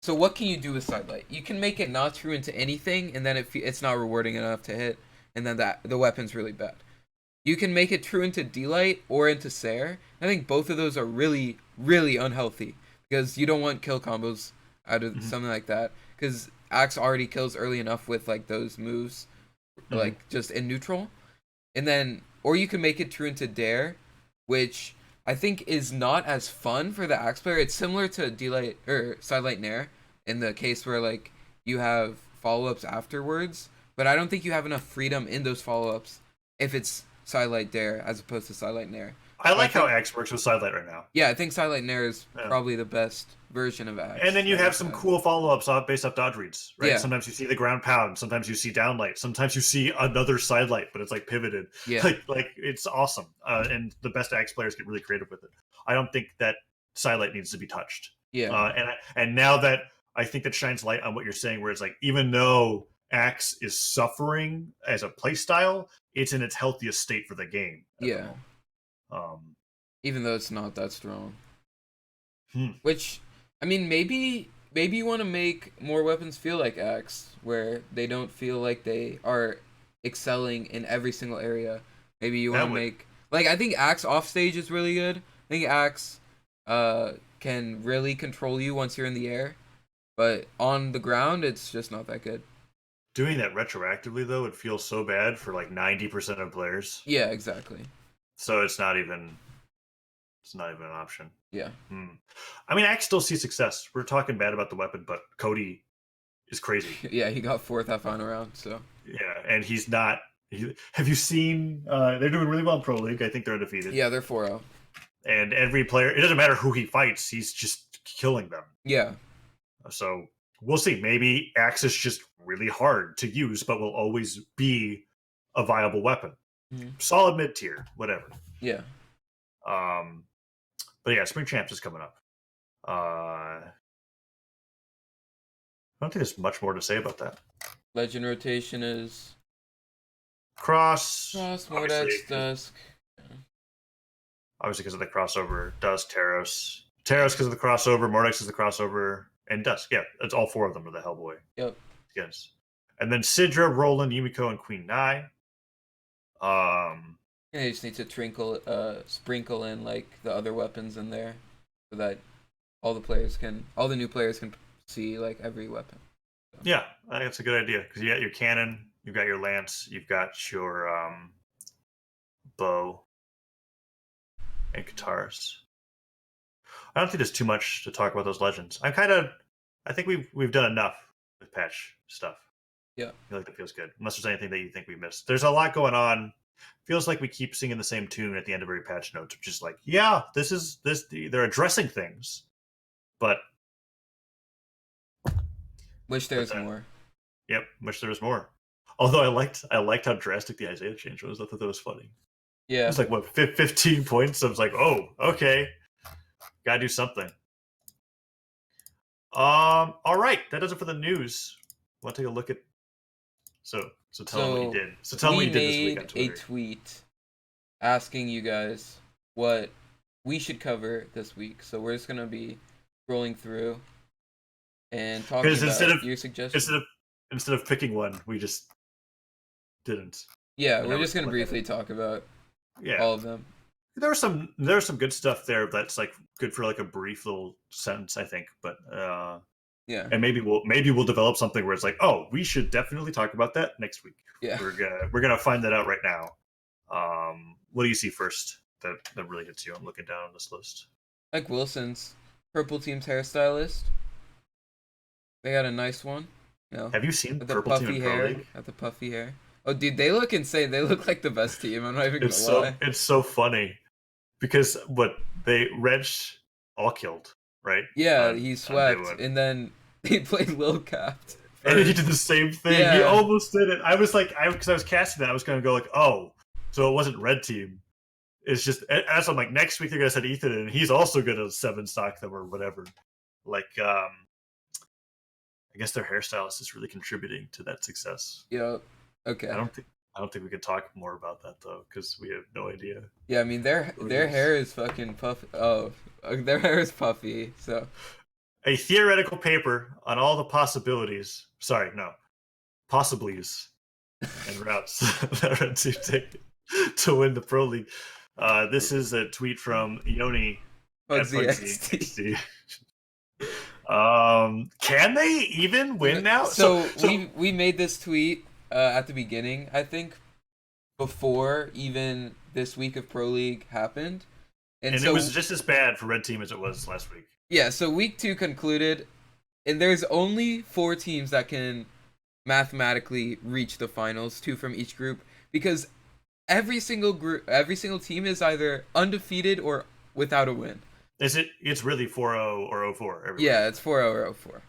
so what can you do with Sidelight? You can make it not true into anything, and then it's not rewarding enough to hit, and then the weapon's really bad. You can make it true into Dlight or into Sair. I think both of those are really, really unhealthy because you don't want kill combos out of something like that. Because Axe already kills early enough with like those moves, like just in neutral, and then or you can make it true into Dare, which I think is not as fun for the Axe player. It's similar to Dlight or Sidelight Nair in the case where like you have follow-ups afterwards, but I don't think you have enough freedom in those follow-ups if it's Sidelight Dare as opposed to Sidelight Nair. I like how Axe works with Sidelight right now. Yeah, I think Sidelight Nair is probably the best version of Axe. And then you have some cool follow-ups based off dodge reads, right? Yeah. Sometimes you see the ground pound, sometimes you see downlight, sometimes you see another Sidelight, but it's like pivoted. Yeah. Like it's awesome. And the best Axe players get really creative with it. I don't think that Sidelight needs to be touched. Yeah. And now that I think that shines light on what you're saying, where it's like even though Axe is suffering as a playstyle, it's in its healthiest state for the game. Yeah. Even though it's not that strong. Which, I mean, maybe you want to make more weapons feel like Axe, where they don't feel like they are excelling in every single area. Maybe you want to make like I think Axe offstage is really good. I think Axe can really control you once you're in the air, but on the ground it's just not that good. Doing that retroactively though, it feels so bad for like 90% of players. Yeah, exactly. So it's not even an option. Yeah. I mean, Axe still sees success. We're talking bad about the weapon, but Cody is crazy. Yeah, he got 4th that final round, so. Yeah, and he's not. Have you seen? They're doing really well in Pro League. I think they're undefeated. Yeah, they're 4-0. And every player, it doesn't matter who he fights, he's just killing them. Yeah. So we'll see. Maybe Axe is just really hard to use, but will always be a viable weapon. Solid mid tier, whatever. Yeah. But yeah, Spring Champs is coming up. I don't think there's much more to say about that. Legend rotation is Cross, Mordex, Dusk. Obviously because of the crossover. Dusk, Taros because of the crossover. Mordex is the crossover, and Dusk. Yeah, it's all 4 of them are the Hellboy. Yep. Skins. And then Sidra, Roland, Yumiko, and Queen Nai. And they just need to sprinkle in like the other weapons in there, so that all the new players can see like every weapon. So. Yeah, I think that's a good idea because you got your cannon, you've got your lance, you've got your bow and guitars. I don't think there's too much to talk about those legends. I think we've done enough with patch stuff. Yeah, I feel like that feels good. Unless there's anything that you think we missed. There's a lot going on. Feels like we keep singing the same tune at the end of every patch notes, which is like, yeah, this. They're addressing things, but wish there's more. Yep, wish there was more. Although I liked how drastic the Isaiah change was. I thought that was funny. Yeah, it was like what 15 points. I was like, oh, okay, gotta do something. All right, that does it for the news. Want to take a look at? So tell them what you did. So tell them what you did this week on Twitter. We made a tweet asking you guys what we should cover this week. So we're just gonna be scrolling through and talking about your suggestions. Instead of picking one, we just didn't. Yeah, And we're then we just can gonna look at briefly it. talk about Yeah, all of them. there's some good stuff there that's like good for like a brief little sentence, I think. But Yeah, and maybe we'll develop something where it's like, oh, we should definitely talk about that next week. yeah. We're gonna find that out right now. What do you see first that really hits you? I'm looking down on this list. Like Wilson's purple team's hairstylist. They got a nice one. You know, Have you seen with the Purple Team in puffy Pro hair. League? Got the puffy hair. Oh, dude, they look insane. They look like the best team. I'm not even gonna lie. It's so funny because what they Wrench all killed, right? Yeah, he On day swept, one. and then he played Lil Capped. And he did the same thing. He Yeah. almost did it. I was like, because I was casting that, I was gonna go like, oh, so it wasn't red team. It's just as I'm like, next week they're gonna send Ethan, and he's also gonna 7-stock them or whatever. Like, I guess their hairstylist is really contributing to that success. Yep. Okay. I don't think we could talk more about that though, because we have no idea. Yeah, I mean their hair is fucking puffy. Oh, their hair is puffy. So A theoretical paper on all the possibilities. Sorry, no, possiblies and routes that Red Team take to win the Pro League. This is a tweet from Yoni at Bugsy Bugsy XD. Can they even win now? So we made this tweet at the beginning, I think, before even this week of Pro League happened, and so it was just as bad for Red Team as it was last week. Yeah, so week 2 concluded, and there's only 4 teams that can mathematically reach the finals, 2 from each group, because every single team is either undefeated or without a win. It's really 4-0 or 0-4 everywhere. Yeah, it's 4-0 or 0-4.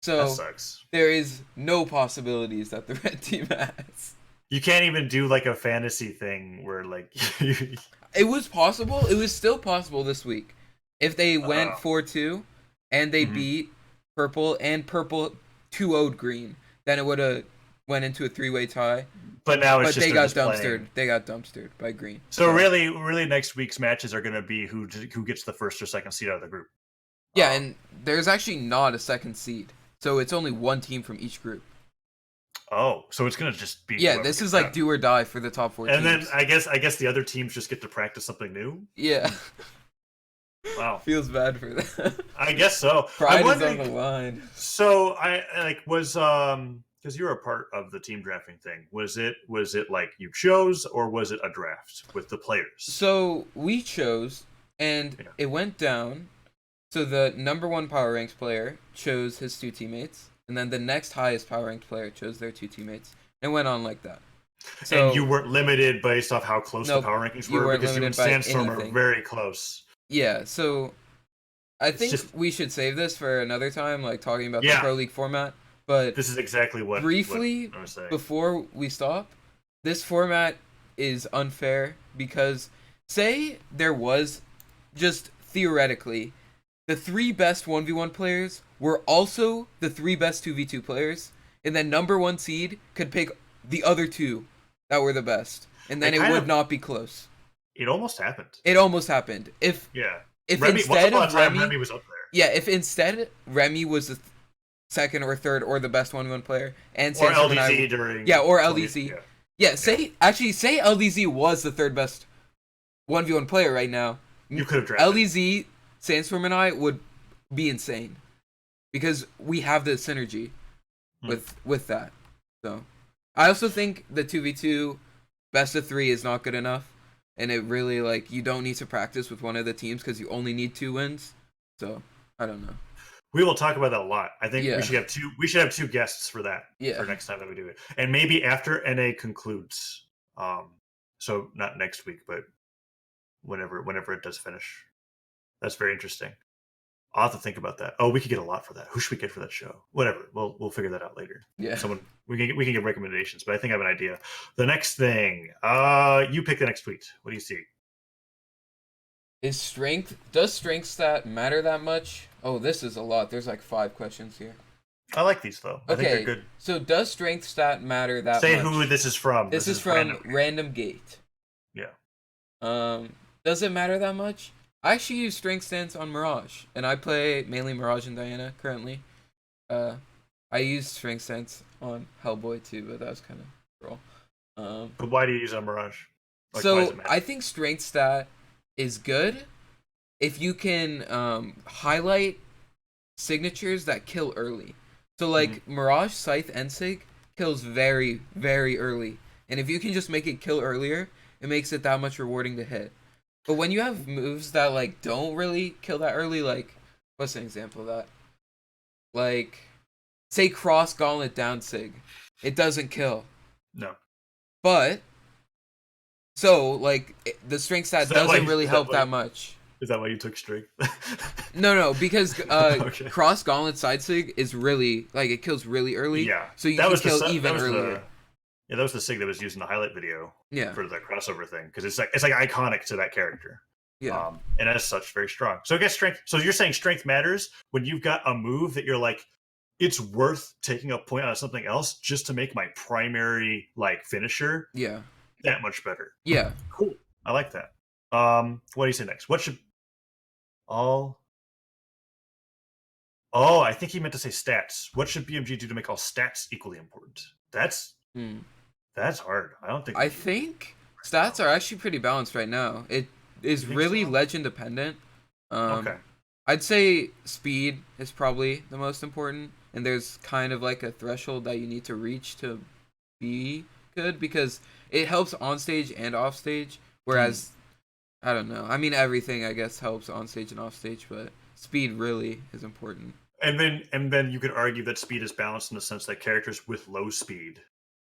So that sucks. there is no possibilities that the red team has. You can't even do like a fantasy thing where like It was possible. It was still possible this week. If they went 4-2 and they beat Purple and Purple 2-0'd Green, then it would have went into a 3-way tie. But now it's But just they got playing. dumpstered. They got dumpstered by Green. So really, next week's matches are going to be who gets the first or second seed out of the group. Yeah, and there's actually not a second seed, so it's only one team from each group. Oh, so it's going to just be this is like do or die for the top 4 and teams. then I guess the other teams just get to practice something new. Yeah. Wow. Feels bad for them. I guess so. Pride is on the line. So I was because you were a part of the team drafting thing. Was it like you chose, or was it a draft with the players? So we chose, and it went down. So the number 1 power ranked player chose his 2 teammates, and then the next highest power ranked player chose their 2 teammates. And it went on like that. So, and you weren't limited based off how close the power rankings were, because you and Sandstorm are very close. Yeah, so I think we should save this for another time, like talking about the Pro League format. But this is exactly what briefly I was saying. Before we stop, this format is unfair because say there was just theoretically the 3 best 1v1 players were also the 3 best 2v2 players, and then number 1 seed could pick the other 2 that were the best, and then it would not be close. It almost happened. It almost happened. If Remy, instead of Remy was up there. Yeah, if instead Remy was the second or third or the best 1v1 player, and or LDZ during or LDZ. Say LDZ was the 3rd best 1v1 player right now. You could have drafted LDZ, Sandstorm, and I would be insane because we have the synergy with that. So I also think the 2v2 best of 3 is not good enough. And it really, like, you don't need to practice with one of the teams because you only need 2 wins. So, I don't know. We will talk about that a lot. I think we should have 2 guests for that for next time that we do it. And maybe after NA concludes. So not next week, but whenever it does finish. That's very interesting. I'll have to think about that. Oh, we could get a lot for that. Who should we get for that show? Whatever. We'll figure that out later. Yeah. We can get recommendations, but I think I have an idea. The next thing, you pick the next tweet. What do you see? Does strength stat matter that much? Oh, this is a lot. There's like 5 questions here. I like these though. I think they're good. So does strength stat matter that much? Say who this is from. This is from Random Gate. Yeah. Does it matter that much? I actually use strength stance on Mirage, and I play mainly Mirage and Diana currently. I used strength stance on Hellboy too, but that was kind of Roll. Um, But why do you use a Mirage? Like, why does it so matter? I think strength stat is good if you can highlight signatures that kill early. So Hmm. like Mirage, Scythe, and Sig kills very, very early. And if you can just make it kill earlier, it makes it that much rewarding to hit. But when you have moves that like don't really kill that early, like what's an example of that? Like say cross gauntlet down Sig. It doesn't kill. No. But so like the strength Is stat that why? doesn't really Is that help why? that much. Is that why you took strength? No, because Okay. cross gauntlet side sig is really like it kills really early, Yeah, so you that can was the kill that even was earlier. the yeah that was the sig that was used in the highlight video Yeah, for the crossover thing because it's like iconic to that character, yeah, and as such very strong. So I guess strength. So you're saying strength matters when you've got a move that you're like, it's worth taking a point out of something else just to make my primary like finisher yeah, that much better. yeah. Cool, I like that. What do you say next? What should all? Oh, I think he meant to say stats. What should BMG do to make all stats equally important? Hmm. That's hard. I don't think we I do that think right stats now. are actually pretty balanced right now. It is You think really so? legend dependent. Okay. I'd say speed is probably the most important, and there's kind of like a threshold that you need to reach to be good because it helps on stage and off stage. Hmm. Whereas I don't know. I mean, everything I guess helps on stage and off stage, but speed really is important. And then you could argue that speed is balanced in the sense that characters with low speed,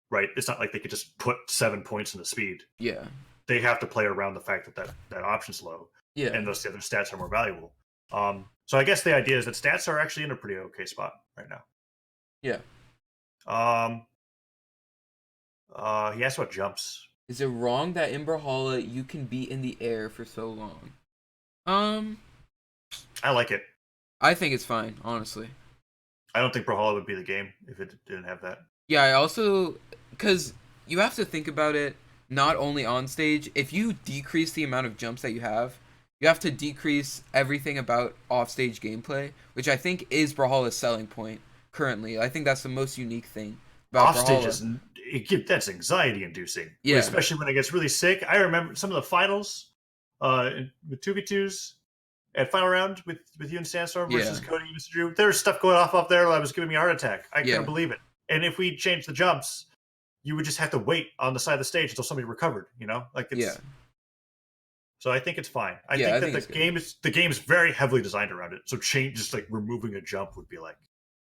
right? It's not like they could just put 7 points into speed. Yeah. They have to play around the fact that that option's low, Yeah. and those the other stats are more valuable. So I guess the idea is that stats are actually in a pretty okay spot right now. Yeah. Um, he asked about jumps. Is it wrong that in Brawlhalla you can be in the air for so long? Um, I like it. I think it's fine, honestly. I don't think Brawlhalla would be the game if it didn't have that. Yeah, I also cuz you have to think about it not only on stage. If you decrease the amount of jumps that you have to decrease everything about offstage gameplay, which I think is Brawlhalla's selling point currently. I think that's the most unique thing about Offstage Brawlhalla. is that's anxiety inducing, Yeah. especially when it gets really sick. I remember some of the finals with 2v2s at final round with you and Sandstorm Yeah. versus Cody and Mr. Drew. There was stuff going off up there that was giving me a heart attack. I couldn't Yeah. believe it. And if we changed the jumps, you would just have to wait on the side of the stage until somebody recovered. Like Yeah. it's. So I think it's fine. I Yeah, think I that think the it's good. game is very heavily designed around it. So change just like removing a jump would be like,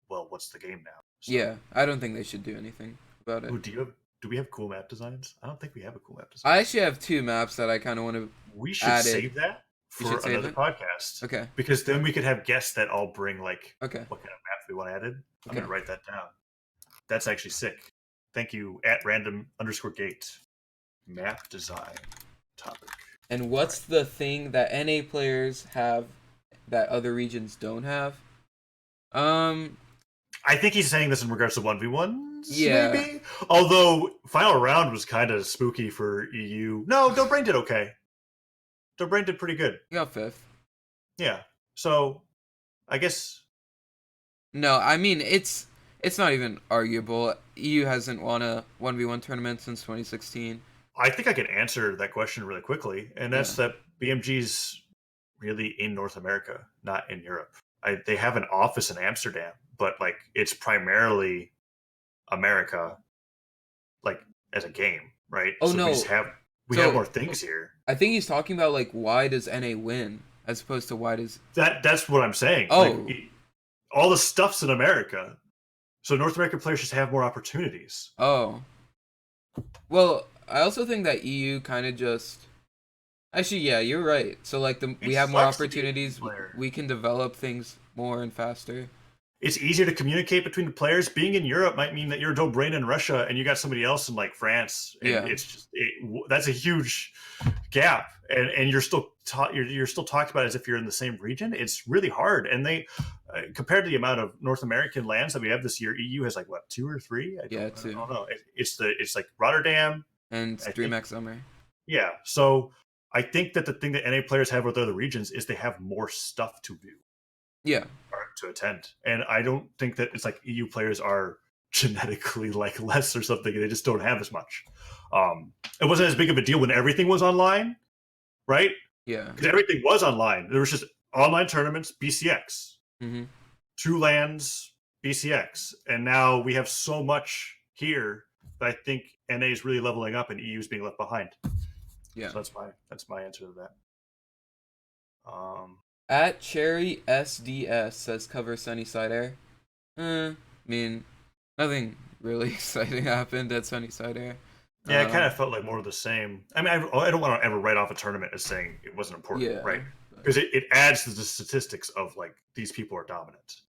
well, what's the game now? So Yeah, I don't think they should do anything about it. Ooh, do we have cool map designs? I don't think we have a cool map design. I actually have two maps that I kind of want to We should add it. save that You should for save another it. podcast Okay. because then we could have guests that all bring like Okay. what kind of maps we want added. I'm Okay. gonna write that down. That's actually sick. Thank you at random_gate. Map design topic. And All what's right. the thing that NA players have that other regions don't have? Um, I think he's saying this in regards to 1v1s, yeah. maybe. Although final round was kind of spooky for EU. No, Dobrain did okay. Dobrain did pretty good. You got fifth. Yeah. So I guess No, I mean it's not even arguable. EU hasn't won a 1v1 tournament since 2016. I think I can answer that question really quickly, and Yeah. that's that BMG's really in North America, not in Europe. They have an office in Amsterdam, but like it's primarily America, like as a game, right? Oh So we no. just have So more things here. I think he's talking about like why does NA win as opposed to why does That's what I'm saying. Like Oh, all the stuff's in America, so North American players just have more opportunities. oh. Well, I also think that EU kind of just actually, yeah, you're right. So like we It have more sucks to be a EU opportunities. player. We can develop things more and faster. It's easier to communicate between the players. Being in Europe might mean that you're Dobrain in Russia and you got somebody else in like France, and Yeah. it's just that's a huge gap. And you're still you're still talked about as if you're in the same region. It's really hard. And they compared to the amount of North American lands that we have this year, EU has like what 2 or 3? Yeah, I too. don't know. It's like Rotterdam. And I think DreamHack Summer. yeah. So I think that the thing that NA players have with other regions is they have more stuff to do Yeah. or to attend. And I don't think that it's like EU players are genetically like less or something, and they just don't have as much. It wasn't as big of a deal when everything was online, right? Yeah. Because everything was online. There was just online tournaments, BCX, Mm-hmm. two lands, BCX, and now we have so much here that I think NA is really leveling up and EU is being left behind. Yeah. So that's my answer to that. At Cherry SDS says cover Sunnyside Air. I mean, nothing really exciting happened at Sunnyside Air. Yeah, it kind of felt like more of the same. I mean, I don't want to ever write off a tournament as saying it wasn't important, Yeah, right? Because it adds to the statistics of like these people are dominant.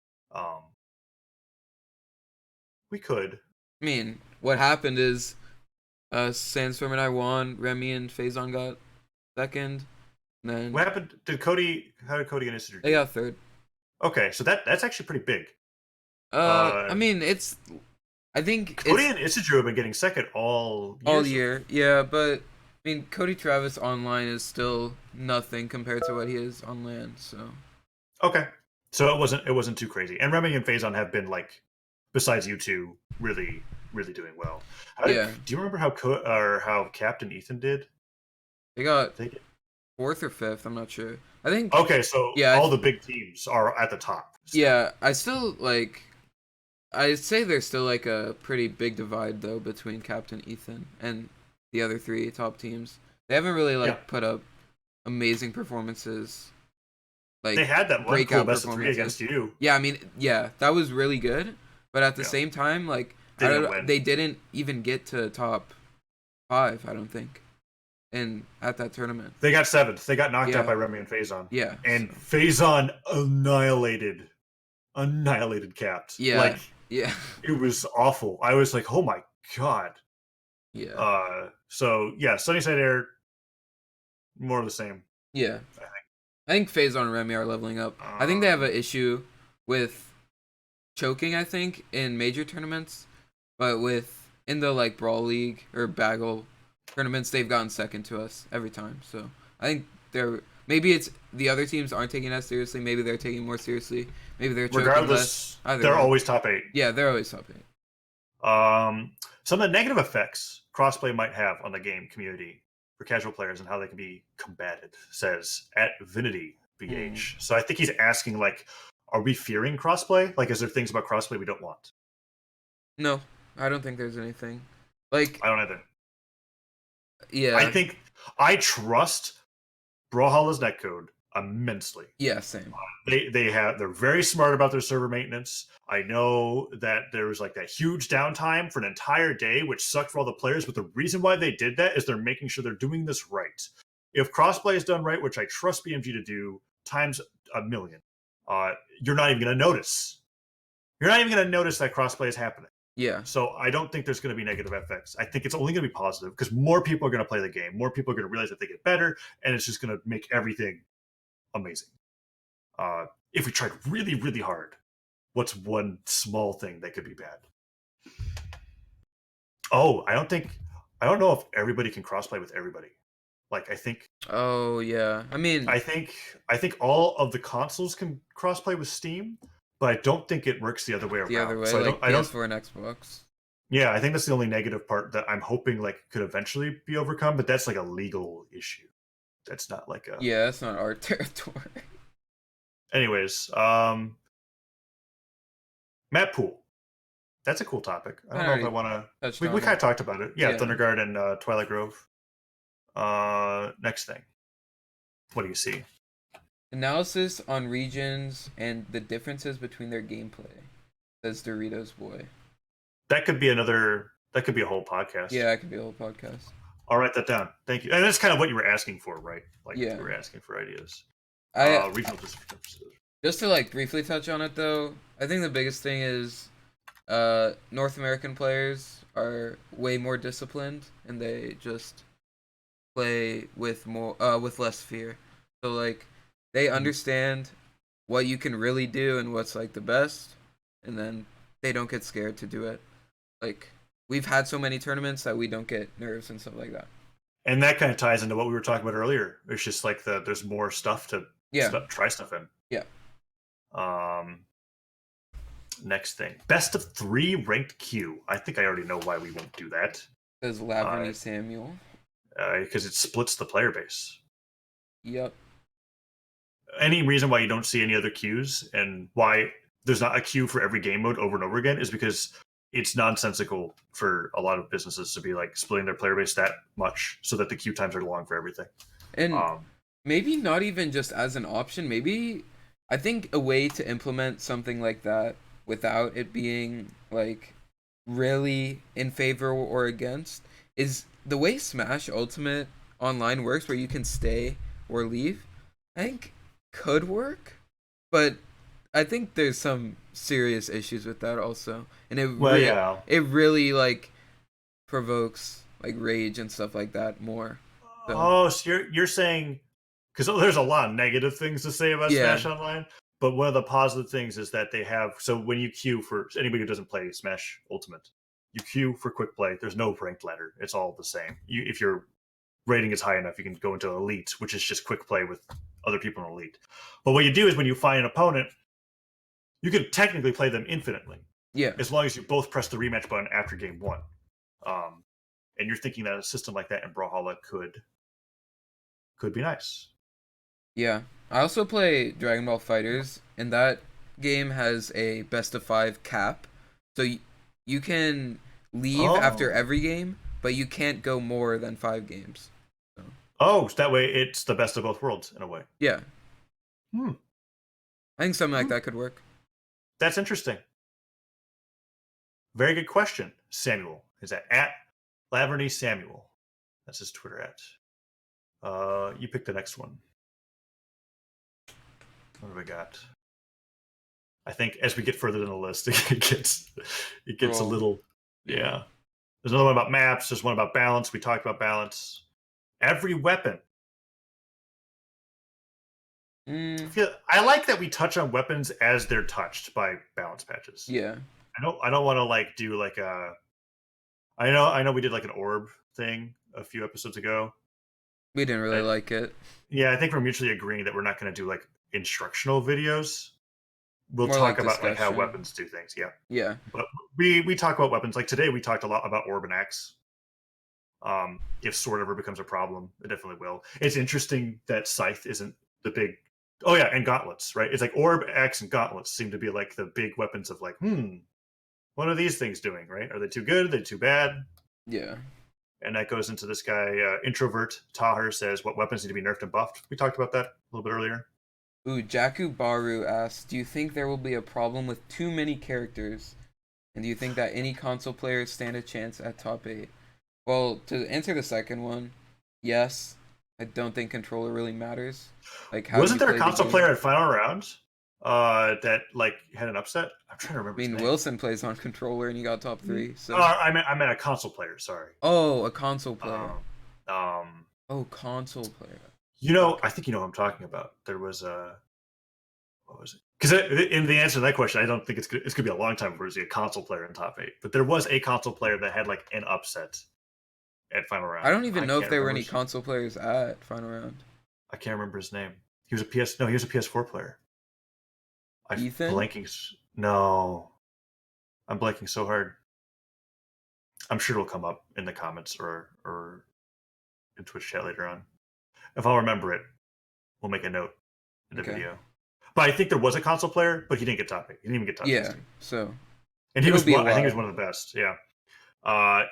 We could. I mean, what happened is Sandstorm and I won, Remy and Faison got second, and then What happened? How did Cody and Isidro they do? got third. Okay, so that's actually pretty big. I mean, I think Cody it's and Isidro have been getting second all year. Yeah, but I mean, Cody Travis online is still nothing compared to what he is on land. So okay, so it wasn't too crazy. And Remy and Faison have been like, besides you two, really doing well. Do you remember how Captain Ethan did? They got fourth or fifth. I'm not sure. I think. Okay, so all the big teams are at the top. Still. Yeah, I still like. I'd say there's still like a pretty big divide though between Captain Ethan and the other three top teams. They haven't really put up amazing performances. Like they had that one cool best of 3 against you. Yeah, I mean, yeah, that was really good. But at the same time, like they didn't even get to top 5. I don't think. At that tournament, they got 7th. They got knocked out by Remy and Faison. Yeah, and Faison annihilated Capt. Yeah, it was awful. I was like, oh my god. Yeah. So yeah, Sunnyside Air, more of the same. Yeah, I think Faison and Remy are leveling up. I think they have an issue with choking. I think in major tournaments, but in the like Brawl League or Bagel tournaments, they've gotten second to us every time. So I think maybe it's the other teams aren't taking us seriously. Maybe they're taking more seriously. Maybe they're choking regardless. Less. They're always top 8. Yeah, they're always top 8. Some of the negative effects crossplay might have on the game community for casual players and how they can be combated, says at Vinity BH. So I think he's asking, like, are we fearing crossplay? Like, is there things about crossplay we don't want? No, I don't think there's anything. Like, I don't either. Yeah. I think I trust Brawlhalla's netcode immensely. Yeah, same. They're very smart about their server maintenance. I know that there was like that huge downtime for an entire day, which sucked for all the players. But the reason why they did that is they're making sure they're doing this right. If crossplay is done right, which I trust BMG to do times a million, you're not even going to notice. You're not even going to notice that crossplay is happening. Yeah. So I don't think there's going to be negative effects. I think it's only going to be positive because more people are going to play the game. More people are going to realize that they get better, and it's just going to make everything amazing. If we tried really, really hard, what's one small thing that could be bad? Oh, I don't know if everybody can crossplay with everybody. Like, I think. Oh yeah, I mean. I think all of the consoles can crossplay with Steam, but I don't think it works the other way around. The other way, so like PS4 and Xbox. Yeah, I think that's the only negative part that I'm hoping like could eventually be overcome, but that's like a legal issue. That's not like a. Yeah, that's not our territory. Anyways, map pool. That's a cool topic. I don't know if I want to. We kind of talked about it. Yeah, Thunderguard and Twilight Grove. Next thing. What do you see? Analysis on regions and the differences between their gameplay. Says Doritos Boy. That could be another. That could be a whole podcast. Yeah, it could be a whole podcast. I'll write that down. Thank you. And that's kind of what you were asking for, right? Like you were asking for ideas. Regional differences. Just to like briefly touch on it though, I think the biggest thing is North American players are way more disciplined and they just play with less fear. So like they understand what you can really do and what's like the best, and then they don't get scared to do it. Like we've had so many tournaments that we don't get nerves and stuff like that. And that kind of ties into what we were talking about earlier. It's just like there's more stuff to try stuff in. Yeah. Next thing, best of 3 ranked queue. I think I already know why we won't do that. Says Laverny Samuel. Because it splits the player base. Yep. Any reason why you don't see any other queues and why there's not a queue for every game mode over and over again is because it's nonsensical for a lot of businesses to be like splitting their player base that much so that the queue times are long for everything. And maybe not even just as an option. Maybe I think a way to implement something like that without it being like really in favor or against is the way Smash Ultimate Online works, where you can stay or leave. I think could work, but I think there's some serious issues with that also, and it really like provokes like rage and stuff like that more. So you're saying, because there's a lot of negative things to say about Smash Online, but one of the positive things is that they have, so when you queue for anybody who doesn't play Smash Ultimate, you queue for quick play. There's no ranked ladder. It's all the same. If your rating is high enough, you can go into Elite, which is just quick play with other people in Elite. But what you do is when you find an opponent, you can technically play them infinitely. Yeah. As long as you both press the rematch button after game 1. And you're thinking that a system like that in Brawlhalla could be nice. Yeah. I also play Dragon Ball FighterZ, and that game has a best of 5 cap. So you can leave after every game, but you can't go more than 5 games. So that way it's the best of both worlds in a way. Yeah. I think something like that could work. That's interesting. Very good question, Samuel. Is that at Laverny Samuel? That's his Twitter at. You pick the next one. What do we got? I think as we get further down the list, it gets a little. Yeah. There's another one about maps. There's one about balance. We talked about balance. Every weapon. I like that we touch on weapons as they're touched by balance patches. Yeah. I don't want to like do like a. I know we did like an orb thing a few episodes ago. We didn't really like it. Yeah, I think we're mutually agreeing that we're not going to do like instructional videos. We'll More talk like about like how weapons do things. Yeah. Yeah. But we talk about weapons. Like today we talked a lot about orb and axe. If sword ever becomes a problem, it definitely will. It's interesting that scythe isn't the big. Oh yeah, and gauntlets, right? It's like orb, axe, and gauntlets seem to be like the big weapons of like, what are these things doing, right? Are they too good? Are they too bad? Yeah. And that goes into this guy, Introvert Taher says, what weapons need to be nerfed and buffed? We talked about that a little bit earlier. Ooh, Jaku Baru asks, do you think there will be a problem with too many characters? And do you think that any console players stand a chance at top 8? Well, to answer the second one, yes. I don't think controller really matters. Like, wasn't there a console player at final round that like had an upset? I'm trying to remember. I mean, Wilson plays on controller and he got top 3. So I meant a console player. Sorry. Oh, a console player. Oh, console player. You know, I think you know what I'm talking about. There was what was it? Because in the answer to that question, I don't think it's going to be a long time before we see a console player in top 8. But there was a console player that had like an upset at final round. I don't even know if there were any console players at final round. I can't remember his name. He was a PS4 player. Ethan? No. I'm blanking so hard. I'm sure it'll come up in the comments or in Twitch chat later on. If I'll remember it, we'll make a note in the video. But I think there was a console player, but he didn't get top 8. He didn't even get top 16. Yeah, so. And I think he was one of the best, yeah.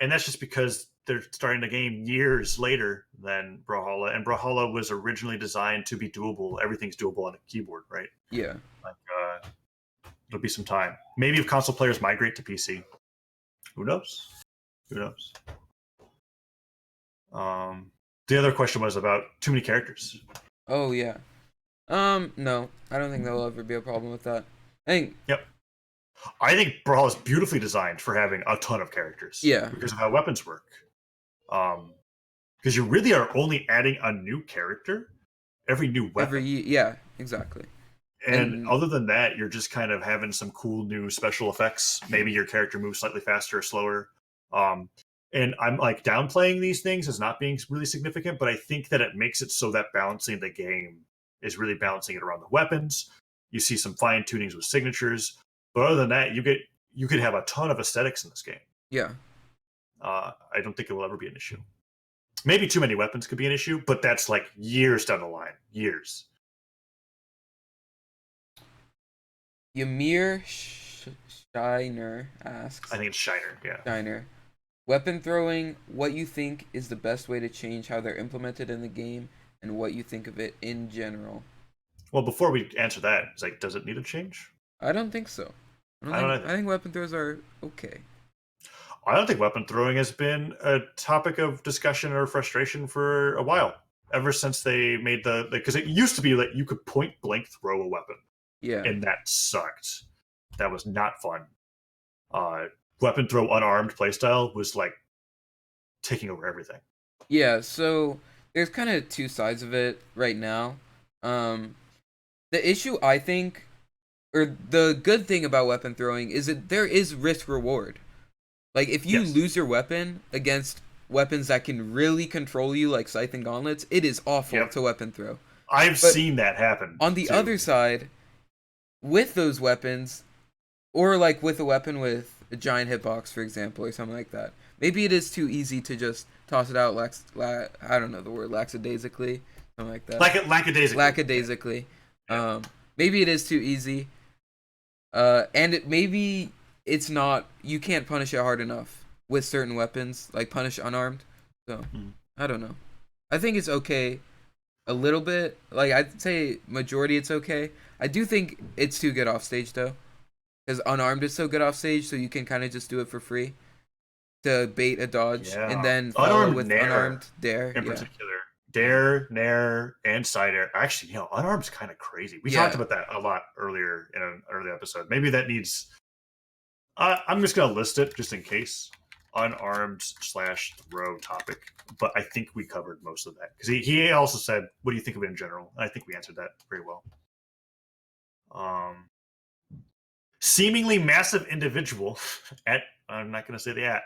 And that's just because they're starting the game years later than Brawlhalla, and Brawlhalla was originally designed to be doable. Everything's doable on a keyboard, right? Yeah. Like, it'll be some time. Maybe if console players migrate to PC. Who knows? The other question was about too many characters. Oh, yeah. No. I don't think there'll ever be a problem with that. Yep. I think Brawl is beautifully designed for having a ton of characters. Yeah. Because of how weapons work. Because you really are only adding a new character every new weapon. Yeah, exactly. And other than that, you're just kind of having some cool new special effects. Maybe your character moves slightly faster or slower. And I'm like downplaying these things as not being really significant, but I think that it makes it so that balancing the game is really balancing it around the weapons. You see some fine tunings with signatures, But other than that, you could have a ton of aesthetics in this game. Yeah. I don't think it will ever be an issue. Maybe too many weapons could be an issue, but that's like years down the line. Years. Ymir Shiner asks. I think it's Shiner, yeah. Shiner. Weapon throwing, what you think is the best way to change how they're implemented in the game and what you think of it in general? Well, before we answer that, it's like, does it need a change? I don't think so. I think weapon throws are okay. I don't think weapon throwing has been a topic of discussion or frustration for a while. Ever since they made because it used to be that you could point blank throw a weapon. Yeah. And that sucked. That was not fun. Weapon throw unarmed playstyle was like taking over everything. Yeah, so there's kind of two sides of it right now. The issue, I think, or the good thing about weapon throwing is that there is risk reward. Like, if you lose your weapon against weapons that can really control you, like Scythe and Gauntlets, it is awful to weapon throw. I've seen that happen. On the other side, with those weapons, or like with a weapon with a giant hitbox, for example, or something like that, maybe it is too easy to just toss it out, I don't know the word, lackadaisically, something like that. Lackadaisically. Maybe it is too easy. And maybe it's not, you can't punish it hard enough with certain weapons, like punish unarmed. So, I don't know. I think it's okay a little bit. Like, I'd say majority it's okay. I do think it's too good off stage, though. Because unarmed is so good off stage, so you can kind of just do it for free to bait a dodge and then follow unarmed with Nair, unarmed Dare. In particular. Dare, Nair, and side air. Actually, unarmed's kind of crazy. We talked about that a lot earlier in an early episode. Maybe that needs... I'm just going to list it just in case. Unarmed / throw topic. But I think we covered most of that. Because he also said, what do you think of it in general? And I think we answered that very well. Seemingly massive individual at... I'm not going to say the at.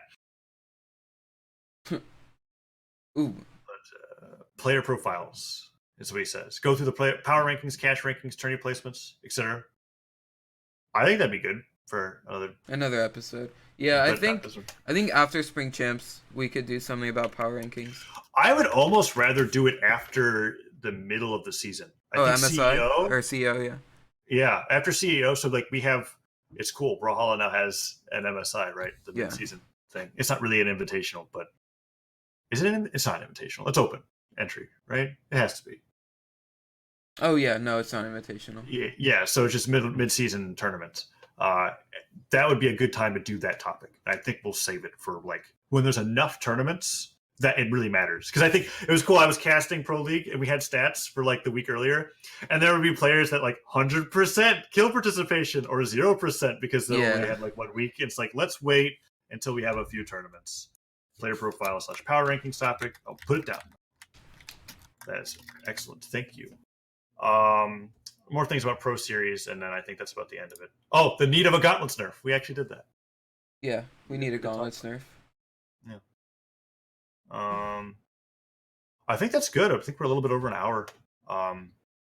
Ooh. Player profiles is what he says. Go through the power rankings, cash rankings, tourney placements, etc. I think that'd be good for another episode. Yeah, I think after Spring Champs we could do something about power rankings. I would almost rather do it after the middle of the season. I think MSI CEO, or CEO, yeah. Yeah, after CEO. So like we have, it's cool. Brawlhalla now has an MSI, right? The mid-season thing. It's not really an invitational, but is it? It's not invitational. It's open entry, right? It has to be. Oh yeah, no, it's not invitational. Yeah. So it's just mid-season tournaments. That would be a good time to do that topic. I think we'll save it for like when there's enough tournaments that it really matters. Because I think it was cool. I was casting Pro League and we had stats for like the week earlier, and there would be players that like 100% kill participation or 0% because they only had like 1 week. It's like, let's wait until we have a few tournaments. Player profile / power rankings topic. I'll put it down. That's excellent. Thank you. More things about Pro Series, and then I think that's about the end of it. Oh, the need of a Gauntlets nerf. We actually did that. Yeah, we need a Gauntlets nerf. Yeah. I think that's good. I think we're a little bit over an hour.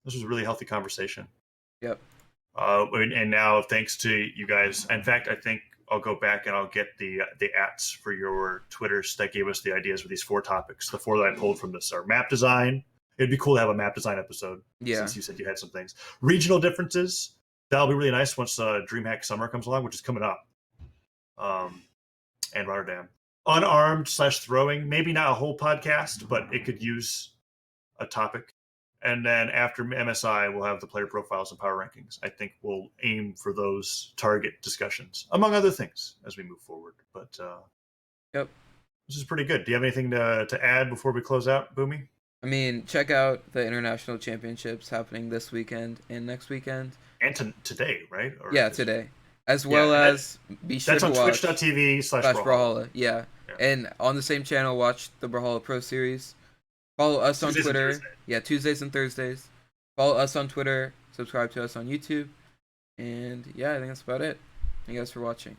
This was a really healthy conversation. Yep. And now, thanks to you guys. In fact, I think I'll go back and I'll get the ats for your Twitters that gave us the ideas for these 4 topics. The 4 that I pulled from this are map design. It'd be cool to have a map design episode. Yeah. Since you said you had some things. Regional differences. That'll be really nice once DreamHack Summer comes along, which is coming up. And Rotterdam. Unarmed / throwing. Maybe not a whole podcast, but it could use a topic. And then after MSI, we'll have the player profiles and power rankings. I think we'll aim for those target discussions, among other things, as we move forward. But yep, this is pretty good. Do you have anything to add before we close out, Boomie? I mean, check out the international championships happening this weekend and next weekend. And today, right? Or today. As well as be sure to watch twitch.tv/Brawlhalla. Yeah. And on the same channel, watch the Brawlhalla Pro Series. Follow us on Twitter. Tuesdays and Thursdays. Follow us on Twitter. Subscribe to us on YouTube. And yeah, I think that's about it. Thank you guys for watching.